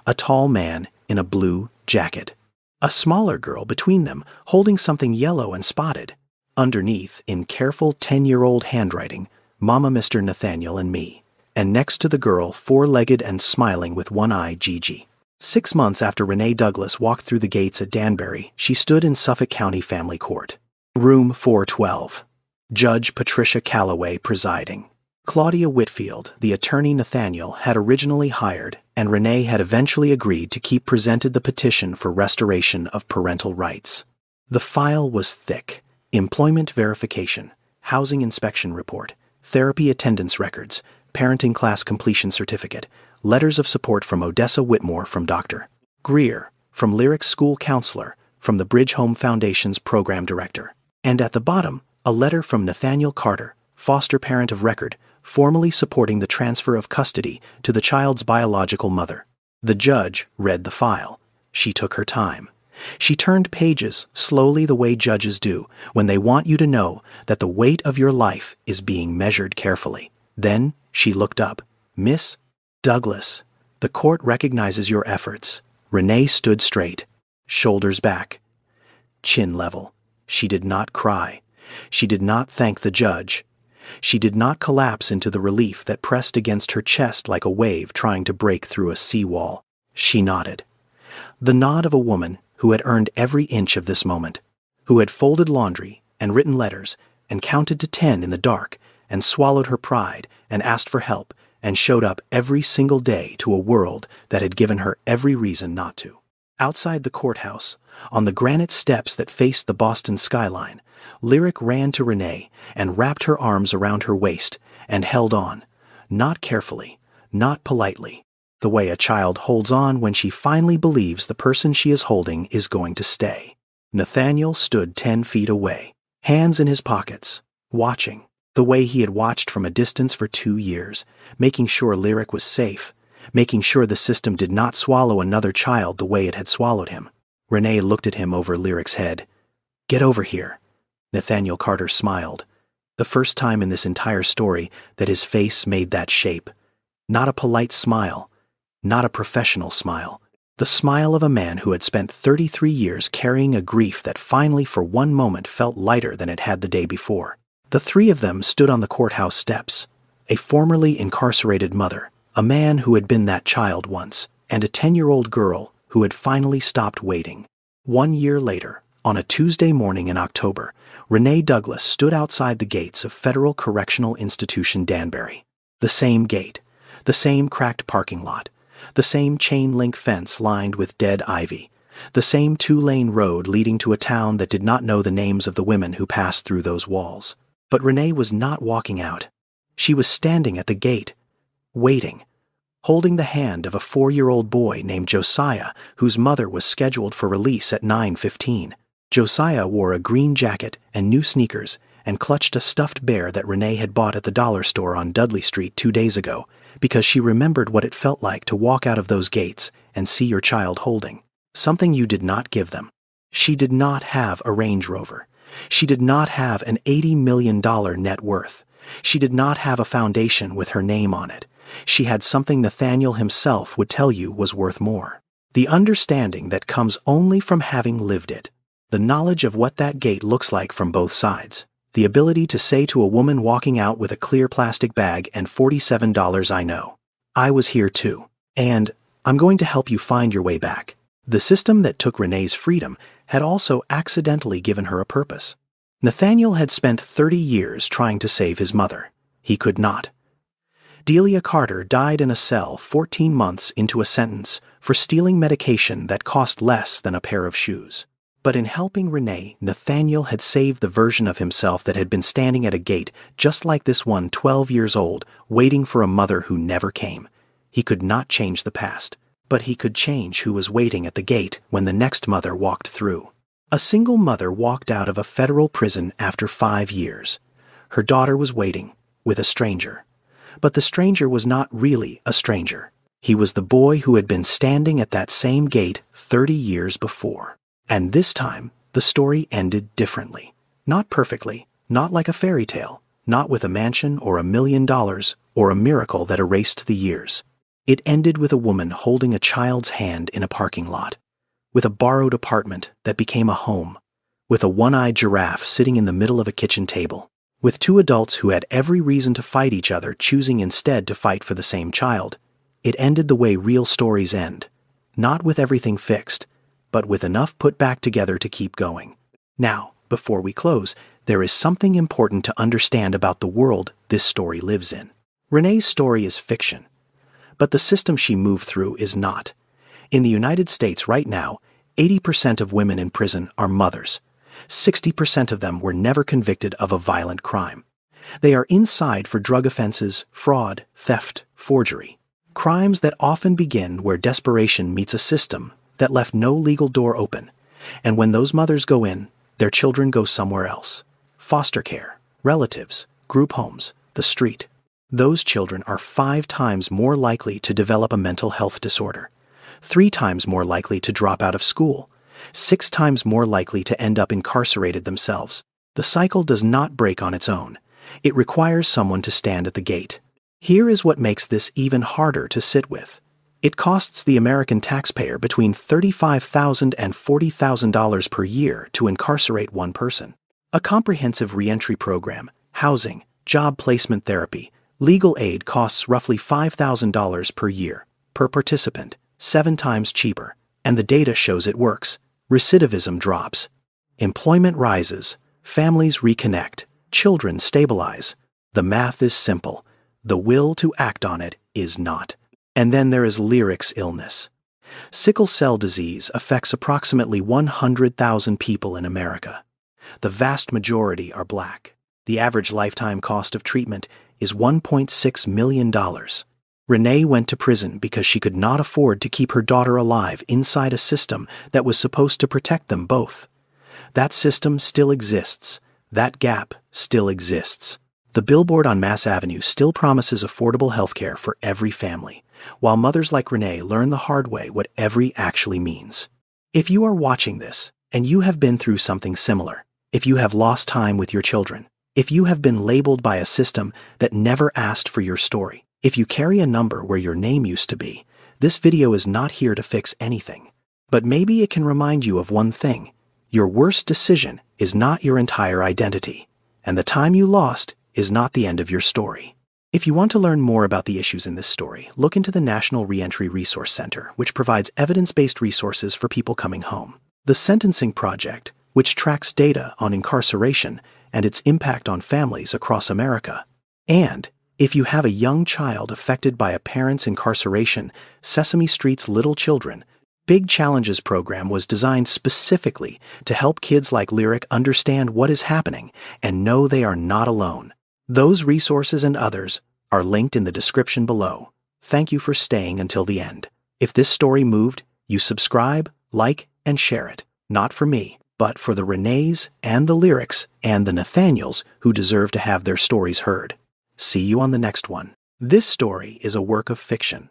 A tall man in a blue jacket. A smaller girl between them holding something yellow and spotted. Underneath, in careful 10-year-old handwriting, Mama, Mr. Nathaniel, and me. And next to the girl, 4-legged and smiling with one eye, Gigi. 6 months after Renee Douglas walked through the gates at Danbury, she stood in Suffolk County Family Court. Room 412. Judge Patricia Calloway presiding. Claudia Whitfield, the attorney Nathaniel had originally hired, and Renee had eventually agreed to keep, presented the petition for restoration of parental rights. The file was thick. Employment verification, housing inspection report, therapy attendance records, parenting class completion certificate, letters of support from Odessa Whitmore from Dr. Greer, from Lyric's school counselor, from the Bridge Home Foundation's program director. And at the bottom, a letter from Nathaniel Carter, foster parent of record, formally supporting the transfer of custody to the child's biological mother. The judge read the file. She took her time. She turned pages slowly, the way judges do when they want you to know that the weight of your life is being measured carefully. Then she looked up. "Miss Douglas, the court recognizes your efforts." Renee stood straight, shoulders back, chin level. She did not cry. She did not thank the judge. She did not collapse into the relief that pressed against her chest like a wave trying to break through a seawall. She nodded. The nod of a woman who had earned every inch of this moment, who had folded laundry and written letters and counted to 10 in the dark and swallowed her pride and asked for help and showed up every single day to a world that had given her every reason not to. Outside the courthouse, on the granite steps that faced the Boston skyline, Lyric ran to Renee and wrapped her arms around her waist and held on, not carefully, not politely, the way a child holds on when she finally believes the person she is holding is going to stay. Nathaniel stood 10 feet away, hands in his pockets, watching, the way he had watched from a distance for 2 years, making sure Lyric was safe, making sure the system did not swallow another child the way it had swallowed him. Renee looked at him over Lyric's head. "Get over here." Nathaniel Carter smiled, the first time in this entire story that his face made that shape. Not a polite smile, not a professional smile, the The smile of a man who had spent 33 years carrying a grief that finally for one moment felt lighter than it had the day before. The three of them stood on the courthouse steps. A formerly incarcerated mother, a man who had been that child once, and a 10-year-old girl who had finally stopped waiting. 1 year later, on a Tuesday morning in October, Renee Douglas stood outside the gates of Federal Correctional Institution Danbury. The same gate, the same cracked parking lot, the same chain-link fence lined with dead ivy, the same 2-lane road leading to a town that did not know the names of the women who passed through those walls. But Renee was not walking out. She was standing at the gate, waiting, holding the hand of a 4-year-old boy named Josiah, whose mother was scheduled for release at 9:15. Josiah wore a green jacket and new sneakers and clutched a stuffed bear that Renee had bought at the dollar store on Dudley Street 2 days ago, because she remembered what it felt like to walk out of those gates and see your child holding something you did not give them. She did not have a Range Rover. She did not have an $80 million net worth. She did not have a foundation with her name on it. She had something Nathaniel himself would tell you was worth more. The understanding that comes only from having lived it. The knowledge of what that gate looks like from both sides. The ability to say to a woman walking out with a clear plastic bag and $47, "I know. I was here too. And I'm going to help you find your way back." The system that took Renee's freedom had also accidentally given her a purpose. Nathaniel had spent 30 years trying to save his mother. He could not. Delia Carter died in a cell 14 months into a sentence for stealing medication that cost less than a pair of shoes. But in helping Renee, Nathaniel had saved the version of himself that had been standing at a gate just like this one, 12 years old, waiting for a mother who never came. He could not change the past, but he could change who was waiting at the gate when the next mother walked through. A single mother walked out of a federal prison after 5 years. Her daughter was waiting, with a stranger. But the stranger was not really a stranger. He was the boy who had been standing at that same gate 30 years before. And this time, the story ended differently. Not perfectly, not like a fairy tale, not with a mansion or $1 million or a miracle that erased the years. It ended with a woman holding a child's hand in a parking lot, with a borrowed apartment that became a home, with a one-eyed giraffe sitting in the middle of a kitchen table, with 2 adults who had every reason to fight each other choosing instead to fight for the same child. It ended the way real stories end, not with everything fixed, but with enough put back together to keep going. Now, before we close, there is something important to understand about the world this story lives in. Renee's story is fiction, but the system she moved through is not. In the United States right now, 80% of women in prison are mothers. 60% of them were never convicted of a violent crime. They are inside for drug offenses, fraud, theft, forgery. Crimes that often begin where desperation meets a system that left no legal door open. And when those mothers go in, their children go somewhere else. Foster care, relatives, group homes, the street. Those children are 5 times more likely to develop a mental health disorder, 3 times more likely to drop out of school, 6 times more likely to end up incarcerated themselves. The cycle does not break on its own. It requires someone to stand at the gate. Here is what makes this even harder to sit with. It costs the American taxpayer between $35,000 and $40,000 per year to incarcerate one person. A comprehensive reentry program, housing, job placement therapy, legal aid costs roughly $5,000 per year, per participant, 7 times cheaper, and the data shows it works. Recidivism drops. Employment rises. Families reconnect. Children stabilize. The math is simple. The will to act on it is not. And then there is Lyric's illness. Sickle cell disease affects approximately 100,000 people in America. The vast majority are Black. The average lifetime cost of treatment is $1.6 million. Renee went to prison because she could not afford to keep her daughter alive inside a system that was supposed to protect them both. That system still exists. That gap still exists. The billboard on Mass Avenue still promises affordable health care for every family, while mothers like Renee learn the hard way what every actually means. If you are watching this, and you have been through something similar, if you have lost time with your children, if you have been labeled by a system that never asked for your story, if you carry a number where your name used to be, This video is not here to fix anything, but maybe it can remind you of one thing. Your worst decision is not your entire identity, and the time you lost is not the end of your story. If you want to learn more about the issues in this story, look into the National Reentry Resource Center, which provides evidence-based resources for people coming home. The Sentencing Project, which tracks data on incarceration and its impact on families across America. And, if you have a young child affected by a parent's incarceration, Sesame Street's Little Children, Big Challenges program was designed specifically to help kids like Lyric understand what is happening and know they are not alone. Those resources and others are linked in the description below. Thank you for staying until the end. If this story moved, you subscribe, like, and share it. Not for me, but for the Renees and the Lyrics and the Nathaniels who deserve to have their stories heard. See you on the next one. This story is a work of fiction.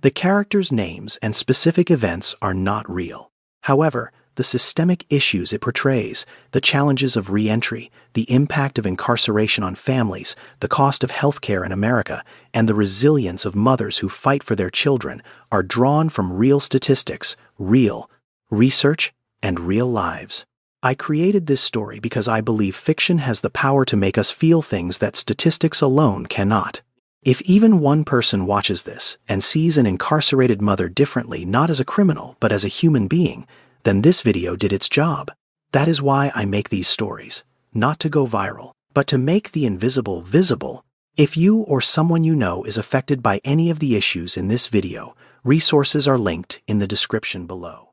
The characters' names and specific events are not real. However, the systemic issues it portrays, the challenges of reentry, the impact of incarceration on families, the cost of healthcare in America, and the resilience of mothers who fight for their children are drawn from real statistics, real research, and real lives. I created this story because I believe fiction has the power to make us feel things that statistics alone cannot. If even one person watches this and sees an incarcerated mother differently, not as a criminal, but as a human being, then this video did its job. That is why I make these stories, not to go viral, but to make the invisible visible. If you or someone you know is affected by any of the issues in this video, resources are linked in the description below.